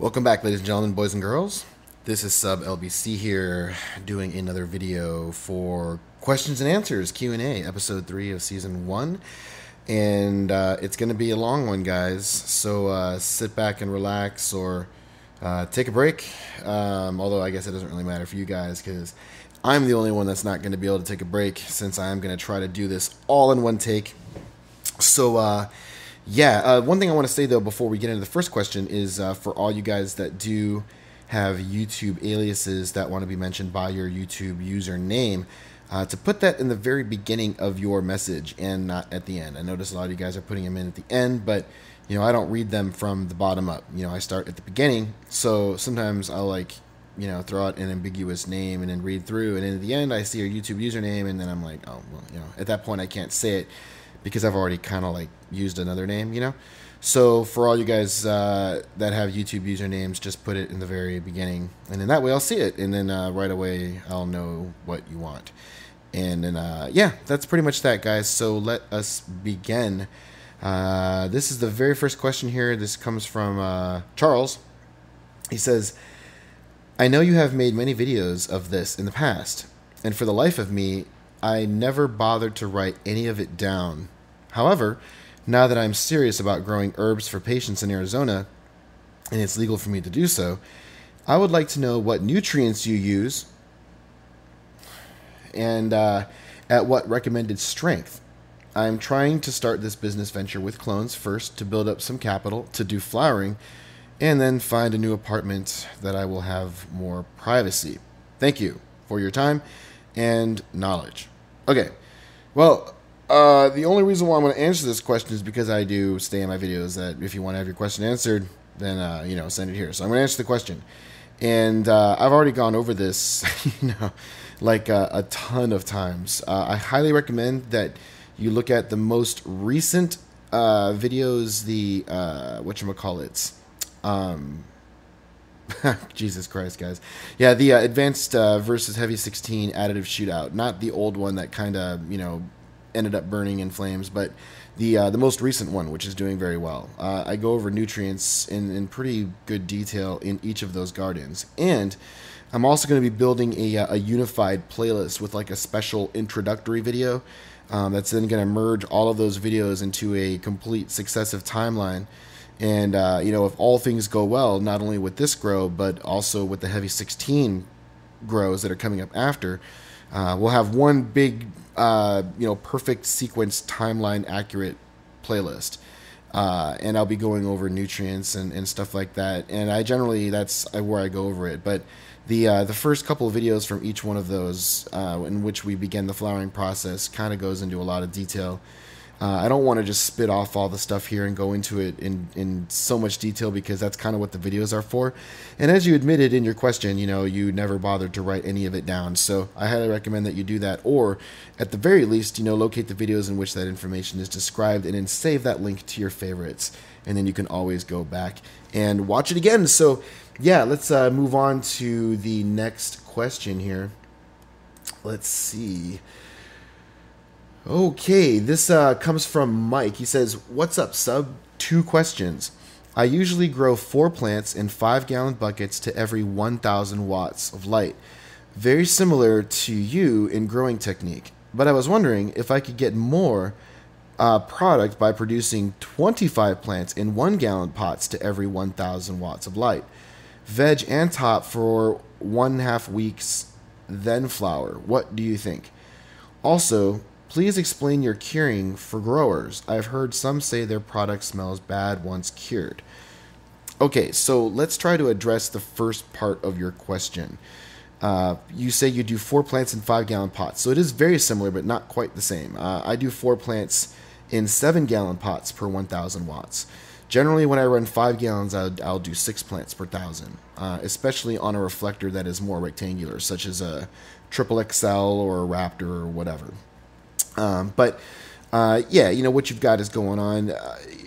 Welcome back, ladies and gentlemen, boys and girls. This is sublbc here, doing another video for questions and answers Q&A, episode 3 of season 1, and it's going to be a long one, guys. So sit back and relax, or take a break. Although I guess it doesn't really matter for you guys, because I'm the only one that's not going to be able to take a break, since I am going to try to do this all in one take. So one thing I want to say, though, before we get into the first question is for all you guys that do have YouTube aliases that want to be mentioned by your YouTube username, to put that in the very beginning of your message and not at the end. I notice a lot of you guys are putting them in at the end, but I don't read them from the bottom up. I start at the beginning, so sometimes I'll throw out an ambiguous name and then read through, and then at the end I see your YouTube username, and then I'm like, oh, well, at that point I can't say it, because I've already kind of used another name, So for all you guys that have YouTube usernames, just put it in the very beginning, and then that way I'll see it, and then right away I'll know what you want. And then that's pretty much that, guys. So let us begin. This is the very first question here. This comes from Charles. He says, I know you have made many videos of this in the past, and for the life of me, I never bothered to write any of it down. However, now that I'm serious about growing herbs for patients in Arizona, and it's legal for me to do so, I would like to know what nutrients you use and at what recommended strength. I'm trying to start this business venture with clones first to build up some capital to do flowering, and then find a new apartment that I will have more privacy. Thank you for your time and knowledge. Okay, well, the only reason why I'm going to answer this question is because I do say in my videos that if you want to have your question answered, then, send it here. So I'm going to answer the question. And I've already gone over this, a ton of times. I highly recommend that you look at the most recent videos, the, whatchamacallits, Jesus Christ, guys. Yeah, the advanced versus heavy 16 additive shootout, not the old one that kind of, ended up burning in flames, but the most recent one, which is doing very well. I go over nutrients in pretty good detail in each of those gardens, and I'm also going to be building a unified playlist with a special introductory video that's then going to merge all of those videos into a complete successive timeline. And, if all things go well, not only with this grow, but also with the heavy 16 grows that are coming up after, we'll have one big, perfect sequence, timeline accurate playlist. And I'll be going over nutrients and stuff like that. And that's where I go over it. But the first couple of videos from each one of those, in which we begin the flowering process, kind of goes into a lot of detail. I don't want to just spit off all the stuff here and go into it in so much detail, because that's kind of what the videos are for. And as you admitted in your question, you never bothered to write any of it down. So I highly recommend that you do that, or at the very least, locate the videos in which that information is described, and then save that link to your favorites. And then you can always go back and watch it again. So yeah, let's move on to the next question here. Let's see. Okay, this comes from Mike. He says, what's up, sub? 2 questions. I usually grow 4 plants in 5-gallon buckets to every 1,000 watts of light. Very similar to you in growing technique. But I was wondering if I could get more product by producing 25 plants in 1-gallon pots to every 1,000 watts of light. Veg and top for 1.5 weeks, then flower. What do you think? Also, please explain your curing for growers. I've heard some say their product smells bad once cured. Okay, so let's try to address the first part of your question. You say you do 4 plants in 5-gallon pots. So it is very similar, but not quite the same. I do 4 plants in 7-gallon pots per 1,000 watts. Generally, when I run 5 gallons, I'll do 6 plants per 1,000, especially on a reflector that is more rectangular, such as a XXL or a Raptor or whatever. What you've got is going on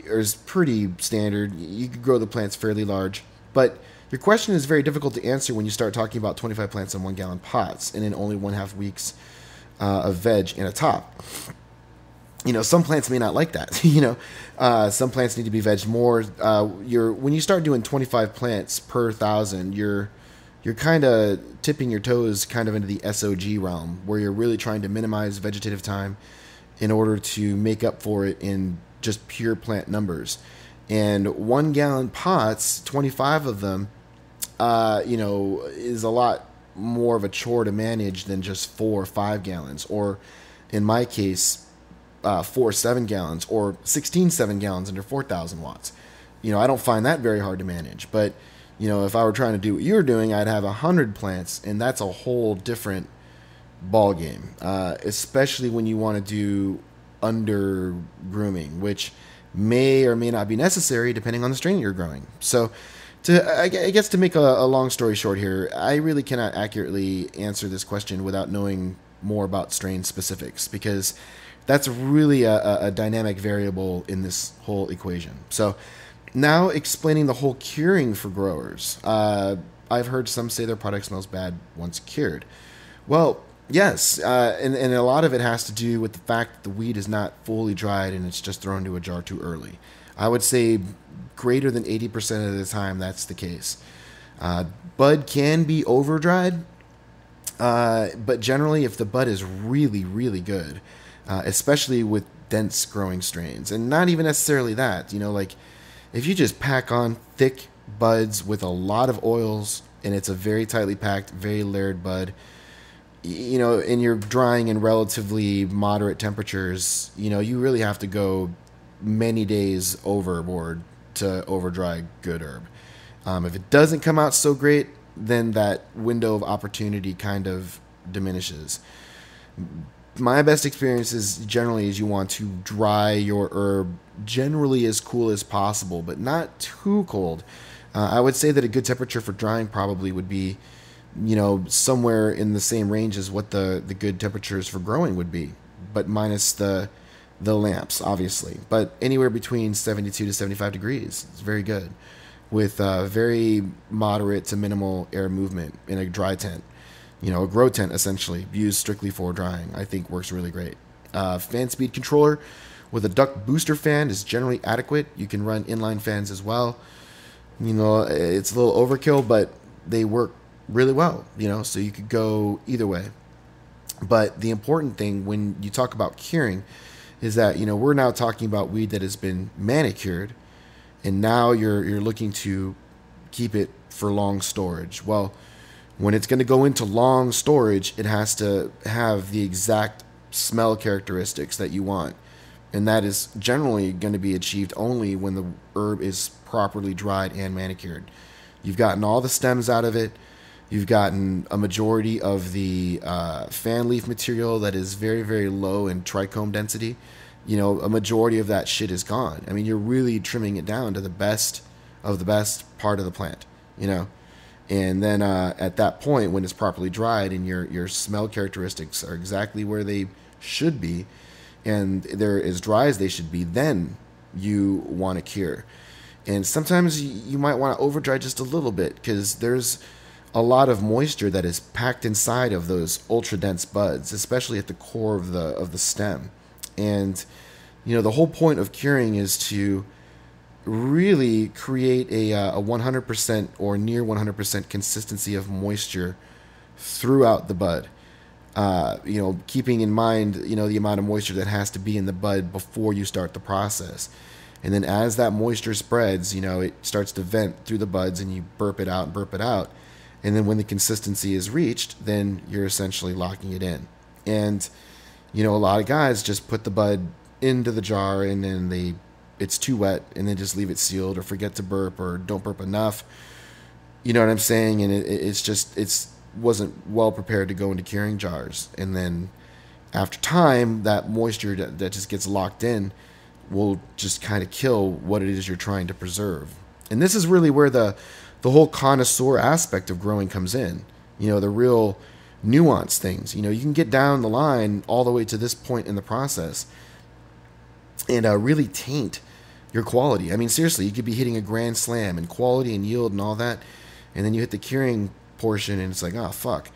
is pretty standard. You could grow the plants fairly large, but your question is very difficult to answer when you start talking about 25 plants in 1-gallon pots and in only 1.5 weeks of veg in a top. Some plants may not like that. Some plants need to be vegged more. When you start doing 25 plants per 1,000, you're kind of tipping your toes kind of into the SOG realm, where you're really trying to minimize vegetative time in order to make up for it in just pure plant numbers. And 1 gallon pots, 25 of them, is a lot more of a chore to manage than just 4 or 5 gallons, or in my case, 4 7 gallons, or 16 7 gallons under 4,000 watts. I don't find that very hard to manage. But if I were trying to do what you're doing, I'd have 100 plants, and that's a whole different ball game. Especially when you want to do under grooming, which may or may not be necessary depending on the strain you're growing. So, I guess to make a long story short here, I really cannot accurately answer this question without knowing more about strain specifics, because that's really a dynamic variable in this whole equation. So now explaining the whole curing for growers. I've heard some say their product smells bad once cured. Well, yes, and a lot of it has to do with the fact that the weed is not fully dried and it's just thrown into a jar too early. I would say greater than 80% of the time that's the case. Bud can be over dried, but generally if the bud is really, really good, especially with dense growing strains, and not even necessarily that, like if you just pack on thick buds with a lot of oils and it's a very tightly packed, very layered bud, and you're drying in relatively moderate temperatures, you really have to go many days overboard to over dry good herb. If it doesn't come out so great, then that window of opportunity kind of diminishes. My best experience is generally you want to dry your herb generally as cool as possible, but not too cold. I would say that a good temperature for drying probably would be, somewhere in the same range as what the good temperatures for growing would be, but minus the lamps, obviously. But anywhere between 72 to 75 degrees is very good, with very moderate to minimal air movement in a dry tent. A grow tent, essentially, used strictly for drying, I think works really great. Fan speed controller with a duct booster fan is generally adequate. You can run inline fans as well. It's a little overkill, but they work really well, so you could go either way. But the important thing when you talk about curing is that, we're now talking about weed that has been manicured, and now you're looking to keep it for long storage. Well, when it's going to go into long storage, it has to have the exact smell characteristics that you want. And that is generally going to be achieved only when the herb is properly dried and manicured. You've gotten all the stems out of it. You've gotten a majority of the fan leaf material that is very, very low in trichome density. A majority of that shit is gone. I mean, you're really trimming it down to the best of the best part of the plant, And then at that point, when it's properly dried and your smell characteristics are exactly where they should be, and they're as dry as they should be, then you want to cure. And sometimes you might want to over dry just a little bit, because there's a lot of moisture that is packed inside of those ultra dense buds, especially at the core of the stem. And the whole point of curing is to really create a 100% or near 100% consistency of moisture throughout the bud. Keeping in mind, the amount of moisture that has to be in the bud before you start the process. And then as that moisture spreads, it starts to vent through the buds, and you burp it out. And then when the consistency is reached, then you're essentially locking it in. And, a lot of guys just put the bud into the jar, and then it's too wet, and then just leave it sealed, or forget to burp, or don't burp enough. You know what I'm saying? And it's wasn't well prepared to go into curing jars. And then after time, that moisture that just gets locked in will just kind of kill what it is you're trying to preserve. And this is really where the whole connoisseur aspect of growing comes in. The real nuanced things. You can get down the line all the way to this point in the process and really taint your quality. I mean, seriously, you could be hitting a grand slam in quality and yield and all that, and then you hit the curing portion and it's like, oh, fuck.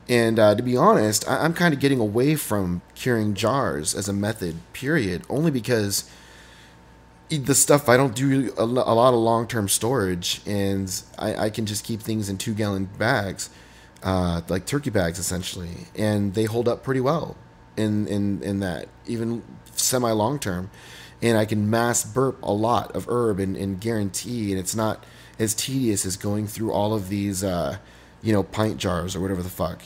And to be honest, I'm kind of getting away from curing jars as a method, period, only because the stuff I don't do a lot of long-term storage, and I can just keep things in 2-gallon bags, like turkey bags essentially, and they hold up pretty well in that, even semi long-term, and I can mass burp a lot of herb and guarantee, and it's not as tedious as going through all of these pint jars or whatever the fuck,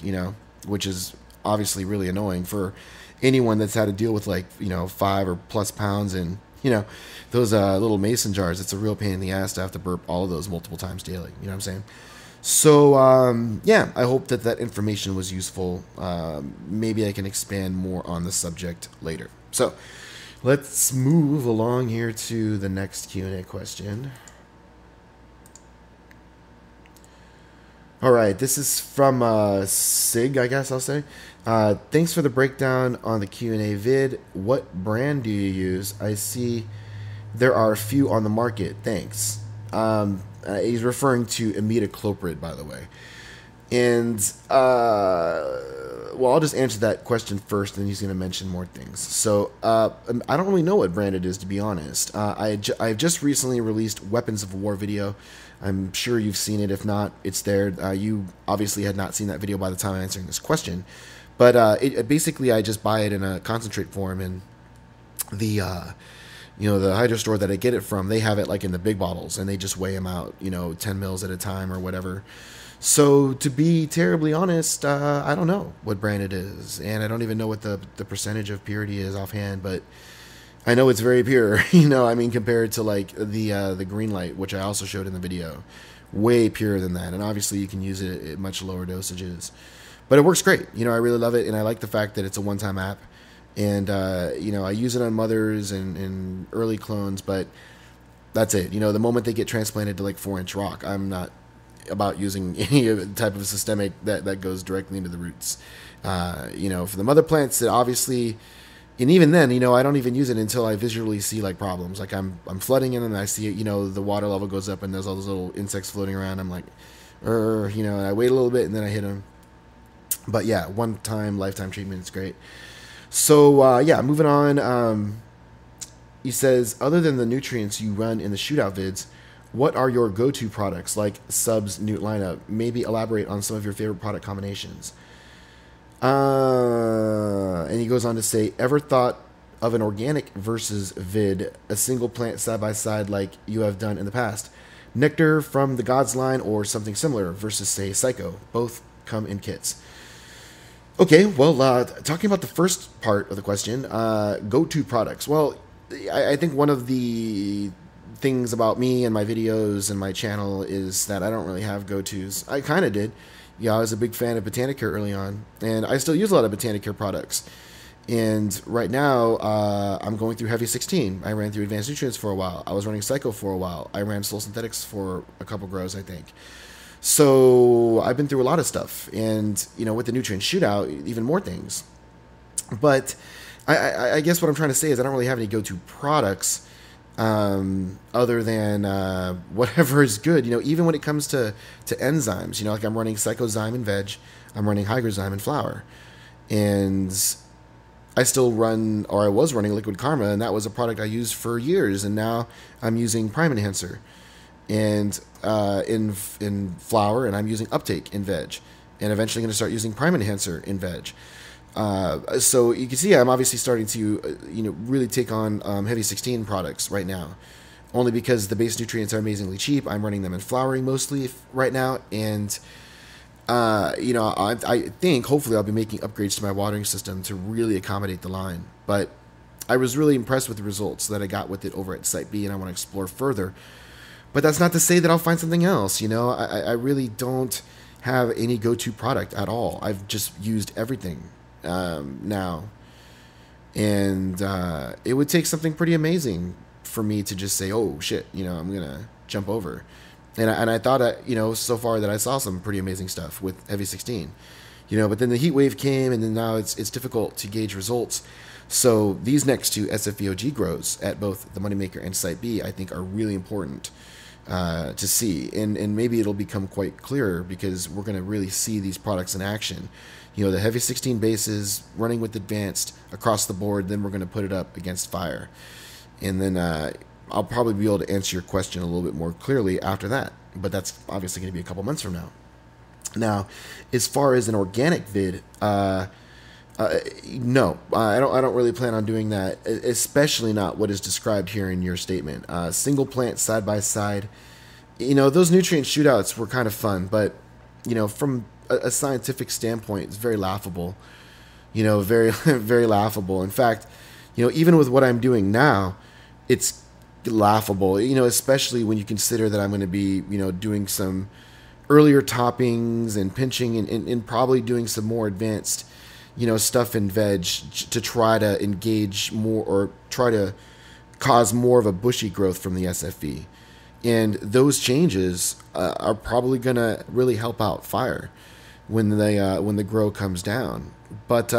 which is obviously really annoying for anyone that's had to deal with 5 or plus pounds and those little mason jars. It's a real pain in the ass to have to burp all of those multiple times daily. You know what I'm saying? So, I hope that information was useful. Maybe I can expand more on the subject later. So, let's move along here to the next Q&A question. All right, this is from Sig, I guess I'll say. Thanks for the breakdown on the Q&A vid. What brand do you use? I see there are a few on the market. Thanks. He's referring to imidacloprid, by the way. And, I'll just answer that question first, and then he's going to mention more things. So, I don't really know what brand it is, to be honest. I've just recently released Weapons of War video. I'm sure you've seen it. If not, it's there. You obviously had not seen that video by the time I'm answering this question. But basically, I just buy it in a concentrate form, and the hydro store that I get it from, they have it in the big bottles, and they just weigh them out, 10 mils at a time or whatever. So to be terribly honest, I don't know what brand it is, and I don't even know what the percentage of purity is offhand, but I know it's very pure, compared to the green light, which I also showed in the video, way purer than that. And obviously you can use it at much lower dosages, but it works great. I really love it. And I like the fact that it's a one-time app, and, I use it on mothers and early clones, but that's it. The moment they get transplanted to 4-inch rock, I'm not about using any type of systemic that goes directly into the roots. For the mother plants, it obviously. And even then, I don't even use it until I visually see problems. I'm flooding in and I see it, the water level goes up and there's all those little insects floating around. I'm like, and I wait a little bit and then I hit them. But yeah, one-time, lifetime treatment is great. So moving on. He says, other than the nutrients you run in the shootout vids, what are your go-to products like Sub's new lineup? Maybe elaborate on some of your favorite product combinations. And he goes on to say, ever thought of an organic versus vid, a single plant side by side like you have done in the past? Nectar from the Gods line or something similar versus, say, Psycho. Both come in kits. Okay, well, talking about the first part of the question, go-to products. Well, I think one of the things about me and my videos and my channel is that I don't really have go-tos. I kind of did. I was a big fan of Botanicare early on, and I still use a lot of Botanicare products. And right now, I'm going through Heavy 16. I ran through Advanced Nutrients for a while. I was running Psycho for a while. I ran Soul Synthetics for a couple grows, I think. So I've been through a lot of stuff, and with the nutrient shootout, even more things. But I guess what I'm trying to say is I don't really have any go-to products. Other than whatever is good, even when it comes to enzymes, I'm running Psychozyme in veg, I'm running Hygrozyme in flower, and I still run, or I was running Liquid Karma, and that was a product I used for years, and now I'm using Prime Enhancer, and in flower, and I'm using Uptake in veg, and eventually going to start using Prime Enhancer in veg. So you can see I'm obviously starting to, really take on Heavy 16 products right now, only because the base nutrients are amazingly cheap. I'm running them in flowering mostly right now, and I think hopefully I'll be making upgrades to my watering system to really accommodate the line. But I was really impressed with the results that I got with it over at Site B, and I want to explore further. But that's not to say that I'll find something else. I really don't have any go-to product at all. I've just used everything now, and it would take something pretty amazing for me to just say, oh shit, I'm gonna jump over, and I thought so far that I saw some pretty amazing stuff with Heavy 16, but then the heat wave came, and then now it's difficult to gauge results. So these next two SFVOG grows at both the Moneymaker and Site B, I think, are really important. to see, and maybe it'll become quite clearer because we're going to really see these products in action. The heavy 16 bases running with advanced across the board. Then we're going to put it up against fire, and then I'll probably be able to answer your question a little bit more clearly after that. But that's obviously going to be a couple months from now. Now, as far as an organic vid, no, I don't really plan on doing that, especially not what is described here in your statement. Single plant side by side. Those nutrient shootouts were kind of fun, but from a scientific standpoint, it's very laughable. Very very laughable. In fact, even with what I'm doing now, it's laughable. Especially when you consider that I'm going to be doing some earlier toppings and pinching and probably doing some more advanced stuff in veg to try to engage more or try to cause more of a bushy growth from the SFE. And those changes are probably going to really help out fire when the grow comes down. But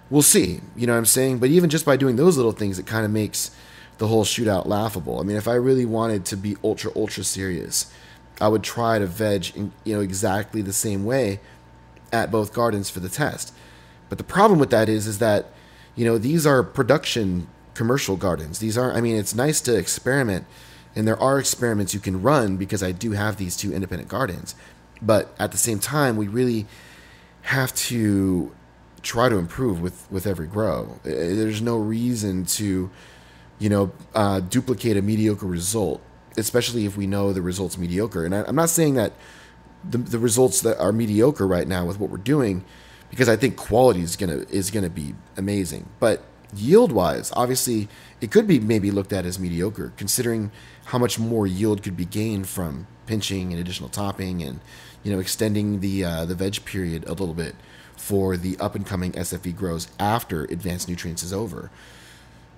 we'll see, what I'm saying? But even just by doing those little things, it kind of makes the whole shootout laughable. I mean, if I really wanted to be ultra serious, I would try to veg in, exactly the same way at both gardens for the test. But the problem with that is that, these are production commercial gardens. These aren't, it's nice to experiment, and there are experiments you can run because I do have these 2 independent gardens. But at the same time, we really have to try to improve with every grow. There's no reason to, duplicate a mediocre result, especially if we know the result's mediocre. And I'm not saying that the results that are mediocre right now with what we're doing, because I think quality is gonna be amazing. But yield-wise, obviously, it could be maybe looked at as mediocre, considering how much more yield could be gained from pinching and additional topping and extending the veg period a little bit for the up-and-coming SFE grows after advanced nutrients is over.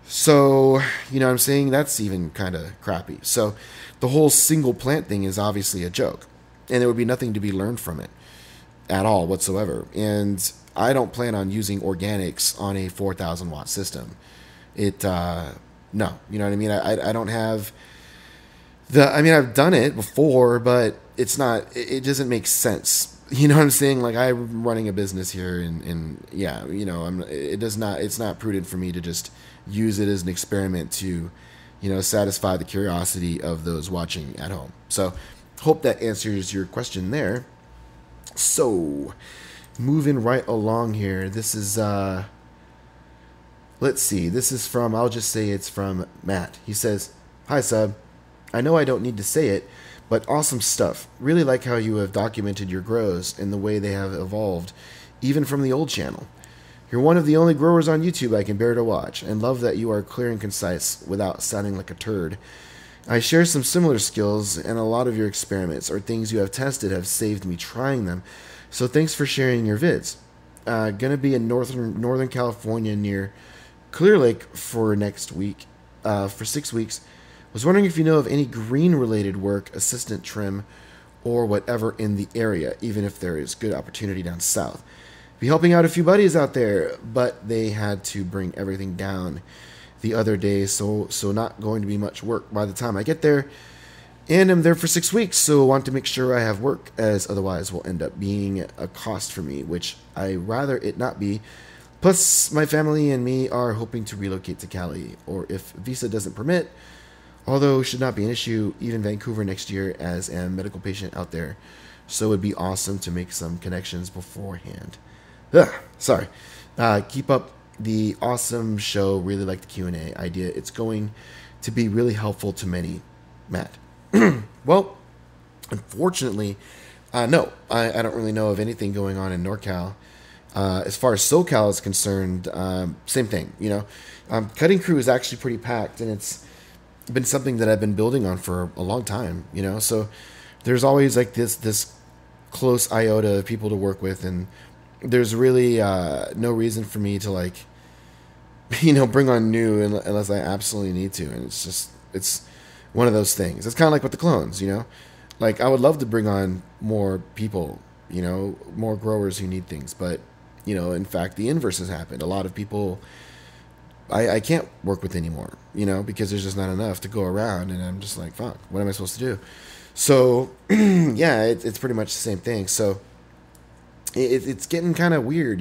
So, I'm saying that's even kind of crappy. So the whole single plant thing is obviously a joke, and there would be nothing to be learned from it at all whatsoever. And I don't plan on using organics on a 4,000 watt system. No, you know what I mean? I don't have I've done it before, but it doesn't make sense. You know what I'm saying? Like, I'm running a business here, and yeah, it's not prudent for me to just use it as an experiment to, satisfy the curiosity of those watching at home. So, hope that answers your question there. So, moving right along here, this is, let's see, this is from, I'll just say it's from Matt. He says, "Hi, Sub. I know I don't need to say it, but awesome stuff. Really like how you have documented your grows and the way they have evolved, even from the old channel. You're one of the only growers on YouTube I can bear to watch, and love that you are clear and concise without sounding like a turd. I share some similar skills, and a lot of your experiments or things you have tested have saved me trying them, so thanks for sharing your vids. Gonna be in Northern California near Clear Lake for next week, for 6 weeks. Was wondering if you know of any green-related work, assistant trim, or whatever in the area, even if there is good opportunity down south. Be helping out a few buddies out there, but they had to bring everything down the other day, so not going to be much work by the time I get there. And I'm there for 6 weeks, so want to make sure I have work, as otherwise will end up being a cost for me, which I rather it not be. Plus, my family and me are hoping to relocate to Cali, or if visa doesn't permit, although should not be an issue, even Vancouver next year, as a medical patient out there. So it would be awesome to make some connections beforehand." Sorry. Keep up the awesome show. Really like the Q&A idea. It's going to be really helpful to many. Matt. Well, unfortunately, no. I don't really know of anything going on in NorCal. As far as SoCal is concerned, same thing. Cutting crew is actually pretty packed, and it's been something that I've been building on for a long time, so there's always like this close iota of people to work with, and there's really no reason for me to bring on new unless I absolutely need to. And it's one of those things. It's kind of like with the clones, like I would love to bring on more people, more growers who need things, but in fact the inverse has happened. A lot of people I can't work with anymore, because there's just not enough to go around, and I'm just like, fuck, what am I supposed to do? So yeah, it's pretty much the same thing. So it's getting kind of weird,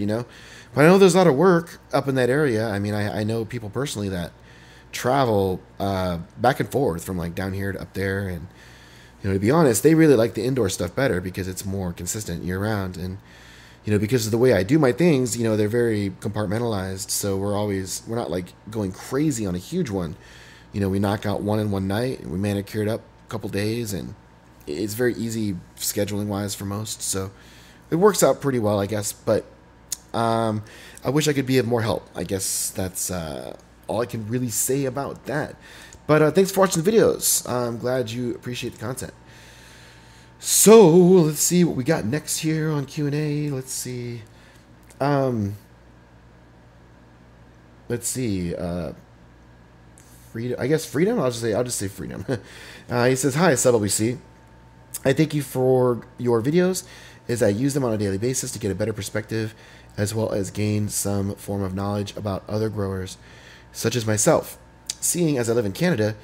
But I know there's a lot of work up in that area. I mean, I know people personally that travel back and forth from like down here to up there, and to be honest, they really like the indoor stuff better because it's more consistent year round, and because of the way I do my things, they're very compartmentalized. So we're not like going crazy on a huge one. We knock out one in one night, and we manicure it up a couple days, and it's very easy scheduling wise for most. So it works out pretty well, I guess. But I wish I could be of more help. I guess that's all I can really say about that. But thanks for watching the videos. I'm glad you appreciate the content. So let's see what we got next here on Q&A. Let's see. Freedom. I guess freedom. I'll just say freedom. He says, "Hi, sublbc. I thank you for your videos, as I use them on a daily basis to get a better perspective, as well as gain some form of knowledge about other growers, such as myself. Seeing as I live in Canada,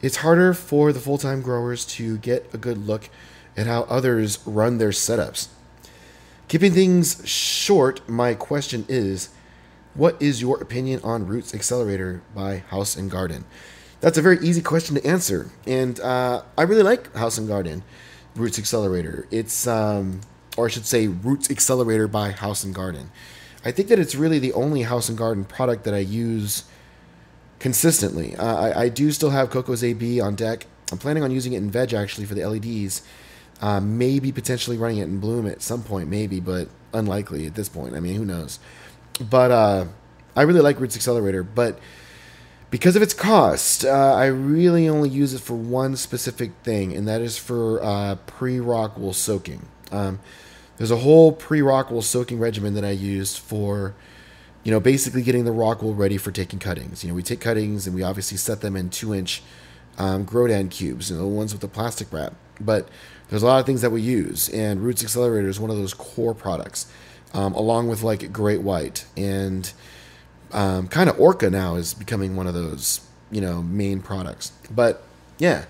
it's harder for the full-time growers to get a good look at how others run their setups. Keeping things short, my question is, what is your opinion on Roots Excelurator by House & Garden?" That's a very easy question to answer, and I really like House & Garden Roots Excelerator. It's, or I should say, Roots Accelerator by House & Garden. I think that it's really the only House & Garden product that I use consistently. I do still have Coco's AB on deck. I'm planning on using it in veg, actually, for the LEDs. Maybe potentially running it in bloom at some point, maybe, but unlikely at this point. I mean, who knows? But I really like Roots Excelerator, but because of its cost, I really only use it for one specific thing, and that is for pre-rock wool soaking. There's a whole pre-rock wool soaking regimen that I used for, basically getting the rock wool ready for taking cuttings. We take cuttings and we obviously set them in 2-inch Grodan cubes, the ones with the plastic wrap. But there's a lot of things that we use, and Roots Excelerator is one of those core products, along with like Great White, and kind of Orca now is becoming one of those, main products. But yeah,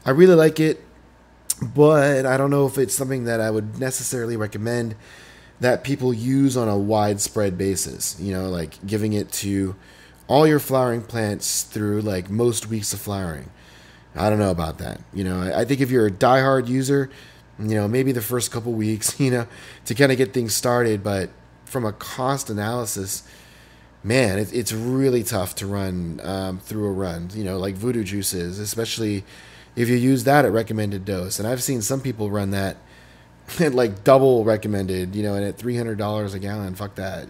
I really like it, but I don't know if it's something that I would necessarily recommend that people use on a widespread basis, like giving it to all your flowering plants through like most weeks of flowering. I don't know about that. I think if you're a diehard user, maybe the first couple weeks, to kind of get things started. But from a cost analysis, man, it's really tough to run through a run, like Voodoo juices, especially if you use that at recommended dose. And I've seen some people run that at like double recommended, and at $300 a gallon. Fuck that,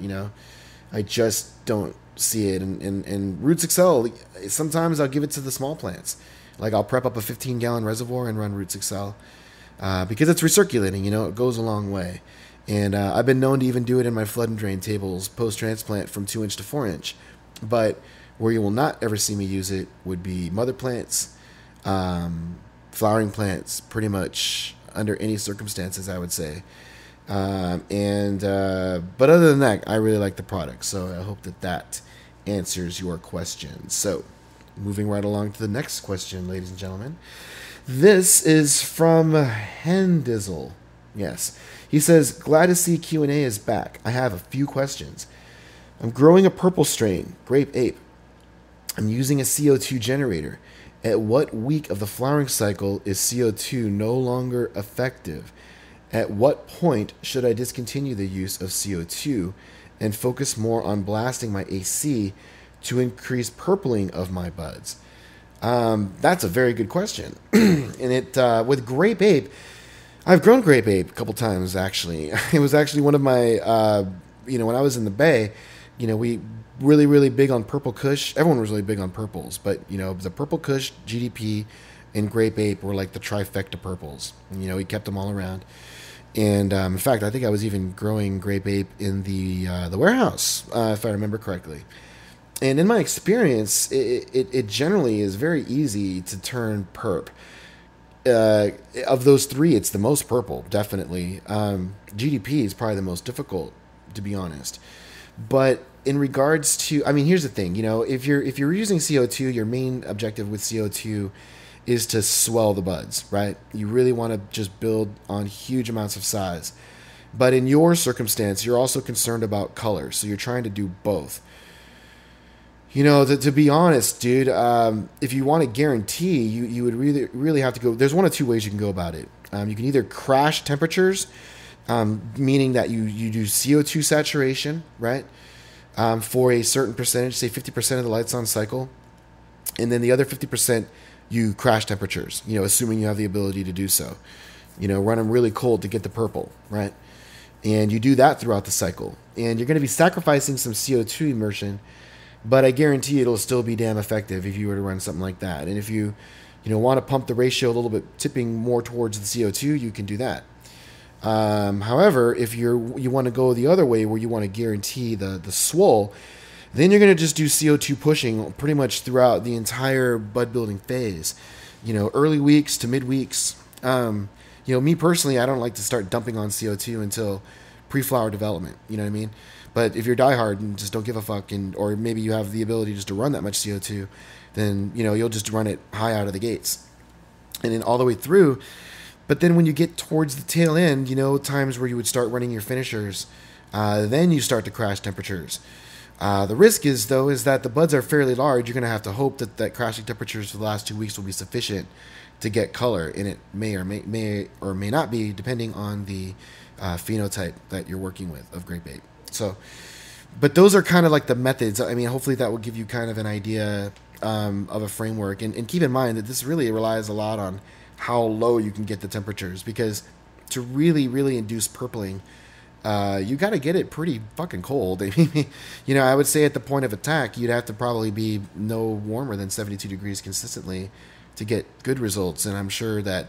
I just don't see it. And Roots Excel, sometimes I'll give it to the small plants. Like I'll prep up a 15-gallon reservoir and run Roots Excel because it's recirculating, it goes a long way. And I've been known to even do it in my flood and drain tables post-transplant from 2-inch to 4-inch. But where you will not ever see me use it would be mother plants, flowering plants, pretty much under any circumstances, I would say. But other than that, I really like the product. So I hope that answers your question. So moving right along to the next question, ladies and gentlemen. This is from Hendizzle. Yes. He says, "Glad to see Q&A is back. I have a few questions. I'm growing a purple strain, Grape Ape. I'm using a CO2 generator. At what week of the flowering cycle is CO2 no longer effective? At what point should I discontinue the use of CO2 and focus more on blasting my AC to increase purpling of my buds?" That's a very good question. And with Grape Ape, I've grown Grape Ape a couple times, actually. It was actually one of my, when I was in the Bay, we really, really big on Purple Kush. Everyone was really big on purples, but, the Purple Kush, GDP, and Grape Ape were like the trifecta purples. We kept them all around. And in fact, I think I was even growing Grape Ape in the warehouse, if I remember correctly. And in my experience, it generally is very easy to turn perp. Of those three, it's the most purple, definitely. GDP is probably the most difficult, to be honest. But in regards to, I mean, here's the thing, you know, if you're using CO2, your main objective with CO2 is to swell the buds, right? You really want to just build on huge amounts of size. But in your circumstance, you're also concerned about color, so you're trying to do both. You know, to be honest, dude, if you want to guarantee, you would really have to go. There's one of two ways you can go about it. You can either crash temperatures, meaning that you do CO2 saturation, right, for a certain percentage, say 50% of the lights on cycle, and then the other 50% you crash temperatures, you know, assuming you have the ability to do so. You know, run them really cold to get the purple, right? And you do that throughout the cycle. And you're going to be sacrificing some CO2 immersion, but I guarantee it'll still be damn effective if you were to run something like that. And if you want to pump the ratio a little bit, tipping more towards the CO2, you can do that. However, if you want to go the other way where you want to guarantee the swole, then you're going to just do CO2 pushing pretty much throughout the entire bud building phase. You know, early weeks to mid weeks. You know, me personally, I don't like to start dumping on CO2 until pre-flower development. You know what I mean? But if you're diehard and just don't give a fuck, or maybe you have the ability just to run that much CO2, then, you know, you'll just run it high out of the gates and then all the way through. But then when you get towards the tail end, you know, times where you would start running your finishers, then you start to crash temperatures. The risk is that the buds are fairly large. You're going to have to hope that crashing temperatures for the last 2 weeks will be sufficient to get color, and it may or may not be, depending on the phenotype that you're working with of grape bait. So, but those are kind of like the methods. I mean, hopefully that will give you kind of an idea of a framework. And keep in mind that this really relies a lot on how low you can get the temperatures, because to really, really induce purpling, you got to get it pretty fucking cold. I mean, you know, I would say at the point of attack, you'd have to probably be no warmer than 72 degrees consistently to get good results. And I'm sure that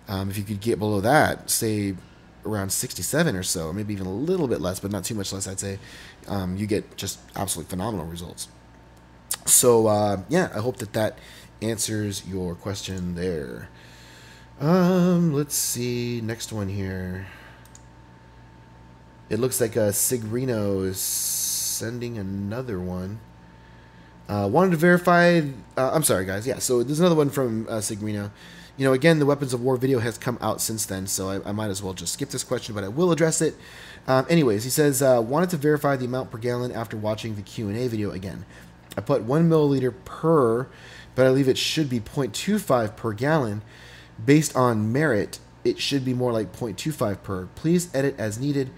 if you could get below that, say around 67 or so, or maybe even a little bit less, but not too much less, I'd say, you get just absolutely phenomenal results. So, yeah, I hope that answers your question there. Let's see, next one here. It looks like Sigrino is sending another one. Wanted to verify, I'm sorry guys, yeah, so there's another one from Sigrino. You know, again, the Weapons of War video has come out since then, so I might as well just skip this question, but I will address it. Anyways, he says, wanted to verify the amount per gallon after watching the Q&A video again. I put 1 milliliter per, but I believe it should be 0.25 per gallon. Based on merit, it should be more like 0.25 per. Please edit as needed.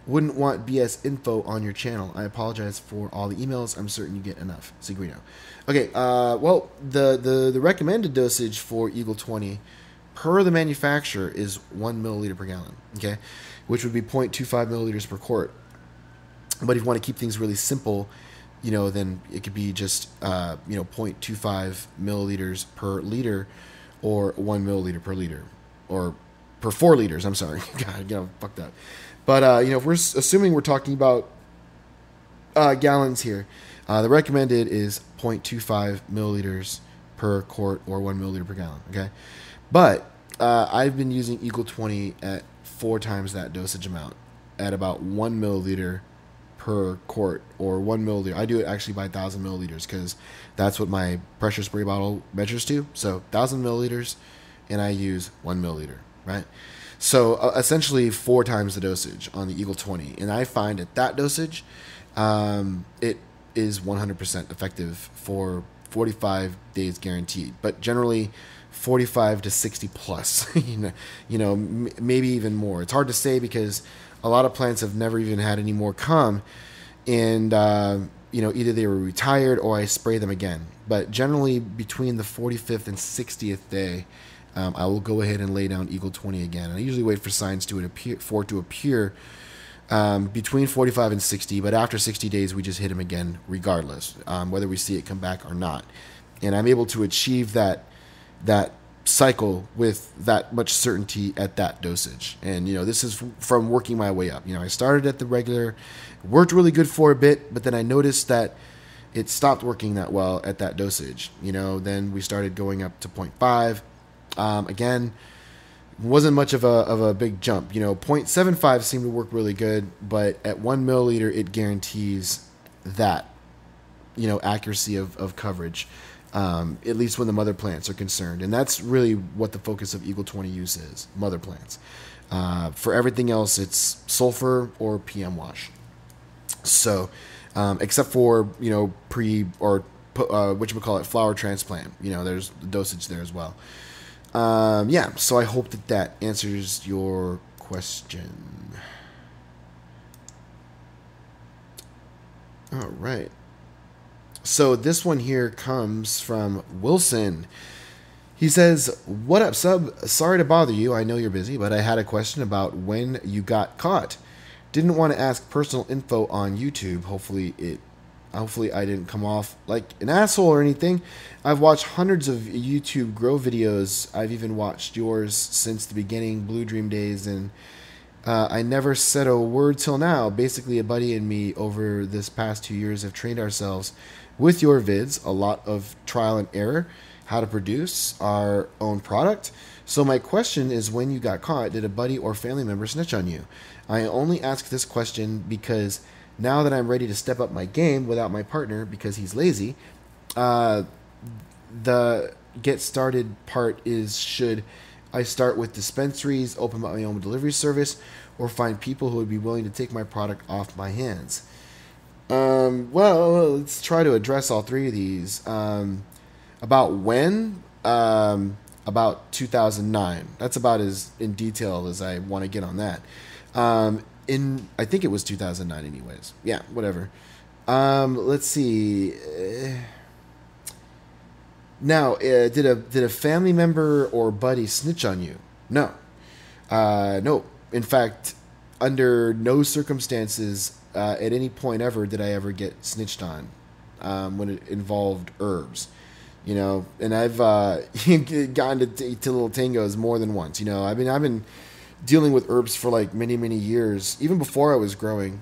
Wouldn't want BS info on your channel. I apologize for all the emails. I'm certain you get enough. Sigrino. Okay, well, the recommended dosage for Eagle 20 per the manufacturer is 1 milliliter per gallon, okay, which would be 0.25 milliliters per quart. But if you want to keep things really simple, you know, then it could be just, 0.25 milliliters per liter, or 1 milliliter per liter, or per 4 liters. I'm sorry. God, fucked up. But, if we're assuming we're talking about gallons here, the recommended is 0.25 milliliters per quart, or 1 milliliter per gallon, okay? But I've been using Eagle 20 at 4 times that dosage amount, at about 1 milliliter per quart, or 1 milliliter. I do it actually by 1,000 milliliters, because that's what my pressure spray bottle measures to. So 1,000 milliliters, and I use 1 milliliter, right? So essentially 4 times the dosage on the Eagle 20. And I find at that dosage, it is 100% effective for 45 days guaranteed. But generally 45 to 60 plus, maybe even more. It's hard to say, because a lot of plants have never even had any more come. And, either they were retired or I spray them again. But generally between the 45th and 60th day, I will go ahead and lay down Eagle 20 again. And I usually wait for signs to appear between 45 and 60, but after 60 days, we just hit them again regardless, whether we see it come back or not. And I'm able to achieve that cycle with that much certainty at that dosage. And, this is from working my way up. I started at the regular, worked really good for a bit, but then I noticed that it stopped working that well at that dosage. Then we started going up to 0.5. Again, wasn't much of a big jump. 0.75 seemed to work really good, but at 1 milliliter, it guarantees that, accuracy of coverage, at least when the mother plants are concerned. And that's really what the focus of Eagle 20 use is, mother plants. For everything else, it's sulfur or PM wash. So, except for, pre or flower transplant, there's the dosage there as well. So I hope that answers your question. All right. So this one here comes from Wilson. He says, "What up, sub? Sorry to bother you. I know you're busy, but I had a question about when you got caught. Didn't want to ask personal info on YouTube. Hopefully I didn't come off like an asshole or anything. I've watched hundreds of YouTube grow videos. I've even watched yours since the beginning, Blue Dream days, and I never said a word till now. Basically, a buddy and me over this past 2 years have trained ourselves with your vids, a lot of trial and error, how to produce our own product. So my question is, when you got caught, did a buddy or family member snitch on you? I only ask this question because now that I'm ready to step up my game without my partner because he's lazy, the get started part is, should I start with dispensaries, open my own delivery service, or find people who would be willing to take my product off my hands? Well, let's try to address all three of these. About when? About 2009. That's about as in detail as I want to get on that. I think it was 2009 anyways. Yeah, whatever. Let's see. Now, did a family member or buddy snitch on you? No. No. In fact, under no circumstances at any point ever did I ever get snitched on when it involved herbs. And I've gotten to little tangos more than once. I've been dealing with herbs for like many, many years, even before I was growing,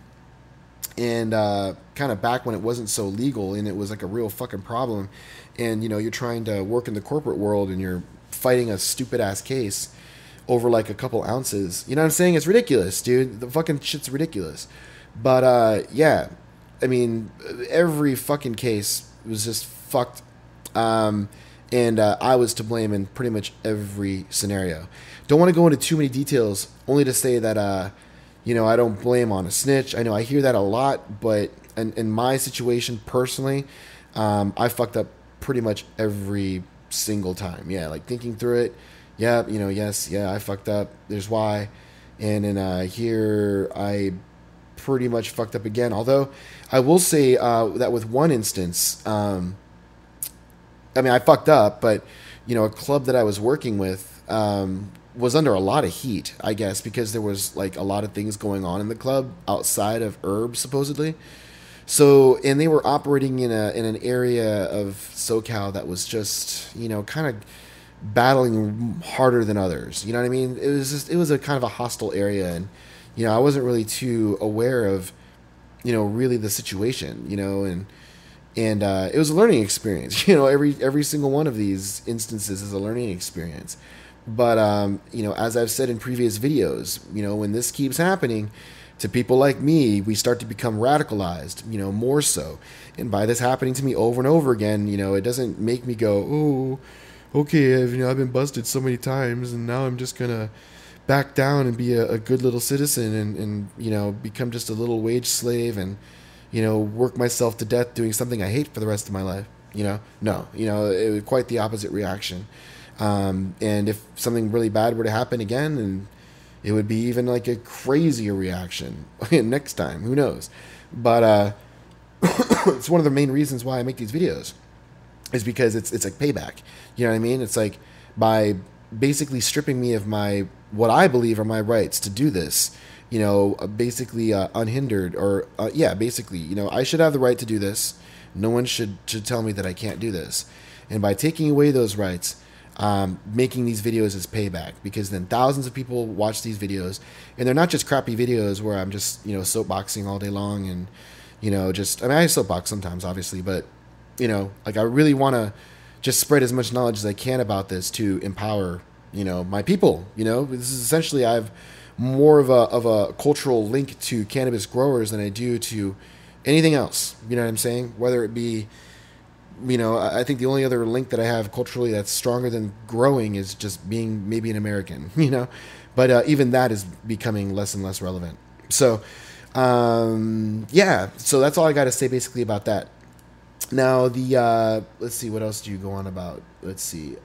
and kind of back when it wasn't so legal and it was like a real fucking problem. And you're trying to work in the corporate world and you're fighting a stupid ass case over like a couple ounces. You know what I'm saying? It's ridiculous, dude. The fucking shit's ridiculous. But yeah, I mean, every fucking case was just fucked. And I was to blame in pretty much every scenario. Don't want to go into too many details, only to say that, I don't blame on a snitch. I know I hear that a lot, but in my situation personally, I fucked up pretty much every single time. Yeah, like thinking through it. Yeah, I fucked up. There's why. And then here I pretty much fucked up again. Although I will say that with one instance, I fucked up, but, a club that I was working with was under a lot of heat, I guess, because there was, like, a lot of things going on in the club outside of herbs, supposedly. So, and they were operating in an area of SoCal that was just, kind of battling harder than others. You know what I mean? It was a kind of a hostile area, and, I wasn't really too aware of, really the situation, and it was a learning experience. Every single one of these instances is a learning experience. But, as I've said in previous videos, when this keeps happening to people like me, we start to become radicalized, more so. And by this happening to me over and over again, it doesn't make me go, oh, okay, I've been busted so many times and now I'm just going to back down and be a good little citizen and become just a little wage slave and, work myself to death doing something I hate for the rest of my life. No, it was quite the opposite reaction. And if something really bad were to happen again, and it would be even like a crazier reaction next time, who knows? But, it's one of the main reasons why I make these videos is because it's like payback. You know what I mean? It's like by basically stripping me of what I believe are my rights to do this, basically unhindered or basically, I should have the right to do this. No one should tell me that I can't do this. And by taking away those rights, making these videos is payback, because then thousands of people watch these videos, and they're not just crappy videos where I'm just, soapboxing all day long and, I soapbox sometimes, obviously, but, like I really want to just spread as much knowledge as I can about this to empower, my people. This is essentially, I have more of a cultural link to cannabis growers than I do to anything else. You know what I'm saying? Whether it be, I think the only other link that I have culturally that's stronger than growing is just being maybe an American, but even that is becoming less and less relevant. So, yeah, so that's all I got to say basically about that. Now, let's see, what else do you go on about? Let's see.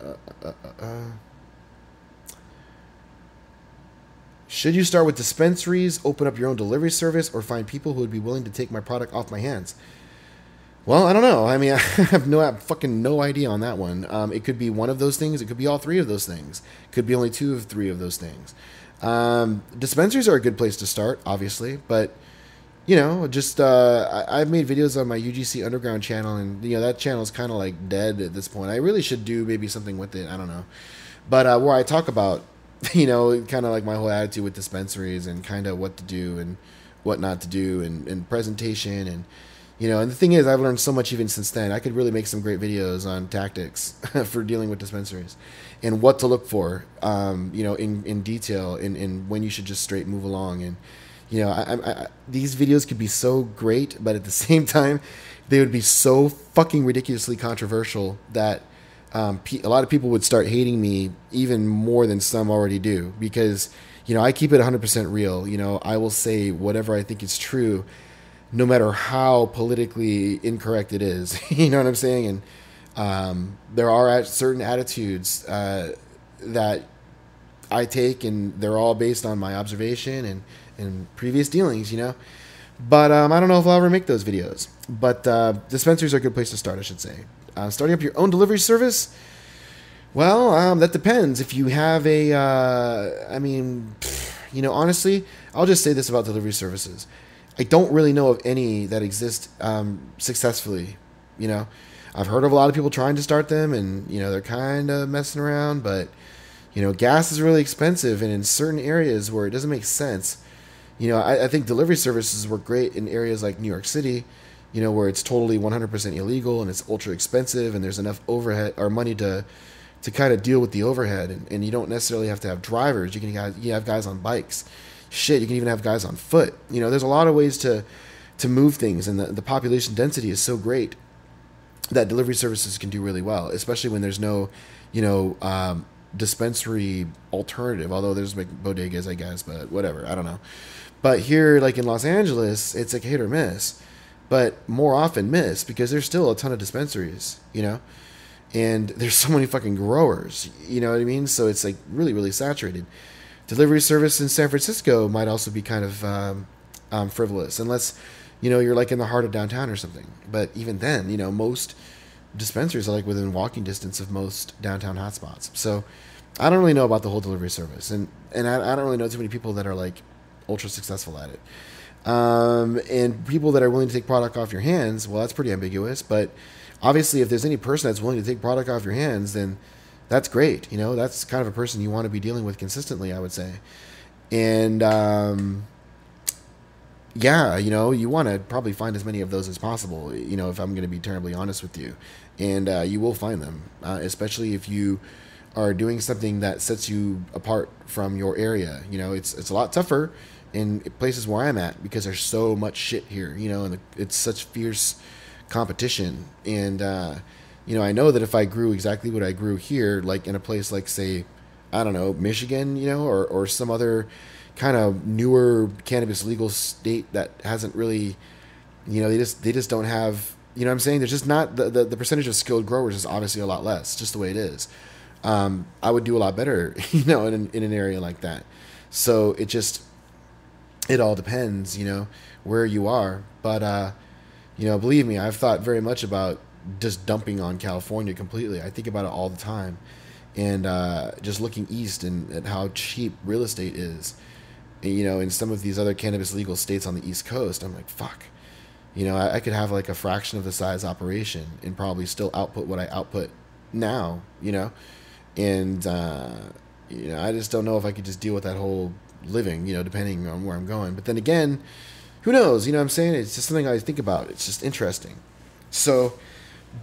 Should you start with dispensaries, open up your own delivery service, or find people who would be willing to take my product off my hands? Well, I don't know. I mean, I have no idea on that one. It could be one of those things. It could be all three of those things. It could be only two of three of those things. Dispensaries are a good place to start, obviously, but just I've made videos on my UGC Underground channel, and that channel is kind of like dead at this point. I really should do maybe something with it. I don't know, but where I talk about kind of like my whole attitude with dispensaries and kind of what to do and what not to do and presentation and and the thing is, I've learned so much even since then. I could really make some great videos on tactics for dealing with dispensaries and what to look for, in detail and when you should just straight move along. And, these videos could be so great, but at the same time, they would be so fucking ridiculously controversial that a lot of people would start hating me even more than some already do because, I keep it 100% real. I will say whatever I think is true, no matter how politically incorrect it is. You know what I'm saying? And there are certain attitudes that I take, and they're all based on my observation and previous dealings, But I don't know if I'll ever make those videos. But dispensaries are a good place to start, I should say. Starting up your own delivery service? Well, that depends. If you have honestly, I'll just say this about delivery services. I don't really know of any that exist successfully. I've heard of a lot of people trying to start them, and they're kind of messing around. But gas is really expensive, and in certain areas where it doesn't make sense, I think delivery services work great in areas like New York City, where it's totally 100% illegal and it's ultra expensive, and there's enough overhead or money to kind of deal with the overhead, and you don't necessarily have to have drivers. You have guys on bikes. Shit, you can even have guys on foot. There's a lot of ways to move things, and the population density is so great that delivery services can do really well, especially when there's no, dispensary alternative. Although there's like bodegas, I guess, but whatever, I don't know. But here, like in Los Angeles, it's like hit or miss, but more often miss because there's still a ton of dispensaries, and there's so many fucking growers. You know what I mean? So it's like really, really saturated. Delivery service in San Francisco might also be kind of frivolous, unless you're like in the heart of downtown or something. But even then, most dispensaries are like within walking distance of most downtown hotspots. So I don't really know about the whole delivery service, and I don't really know too many people that are like ultra successful at it. And people that are willing to take product off your hands, well, that's pretty ambiguous. But obviously, if there's any person that's willing to take product off your hands, then that's great. That's kind of a person you want to be dealing with consistently, I would say. And, you want to probably find as many of those as possible, if I'm going to be terribly honest with you. And you will find them, especially if you are doing something that sets you apart from your area. It's a lot tougher in places where I'm at because there's so much shit here, and it's such fierce competition. And, I know that if I grew exactly what I grew here, like in a place like, say, I don't know, Michigan, or some other kind of newer cannabis legal state that hasn't really, they just don't have, what I'm saying? There's just not, the percentage of skilled growers is obviously a lot less, just the way it is. I would do a lot better, in an area like that. So it all depends, where you are. But, believe me, I've thought very much about just dumping on California completely. I think about it all the time, and just looking east and at how cheap real estate is, in some of these other cannabis legal states on the East Coast. I'm like, fuck, I could have like a fraction of the size operation and probably still output what I output now, and I just don't know if I could just deal with that whole living, depending on where I'm going. But then again, who knows? I'm saying? It's just something I think about. It's just interesting. So,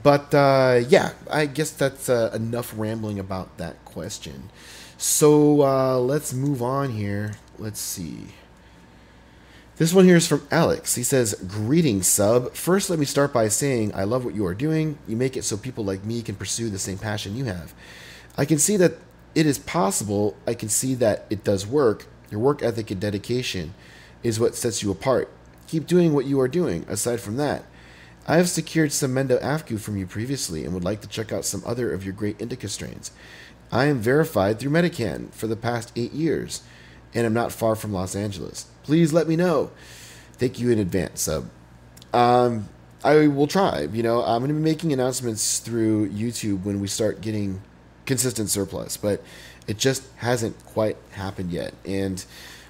but yeah, I guess that's enough rambling about that question. So let's move on here. Let's see. This one here is from Alex. He says, "Greetings, sub. First, let me start by saying I love what you are doing. You make it so people like me can pursue the same passion you have. I can see that it is possible. I can see that it does work. Your work ethic and dedication is what sets you apart. Keep doing what you are doing. Aside from that, I have secured some Mendo Afku from you previously and would like to check out some other of your great indica strains. I am verified through Medican for the past 8 years and am not far from Los Angeles. Please let me know. Thank you in advance, sub." I will try. I'm going to be making announcements through YouTube when we start getting consistent surplus, but it just hasn't quite happened yet. And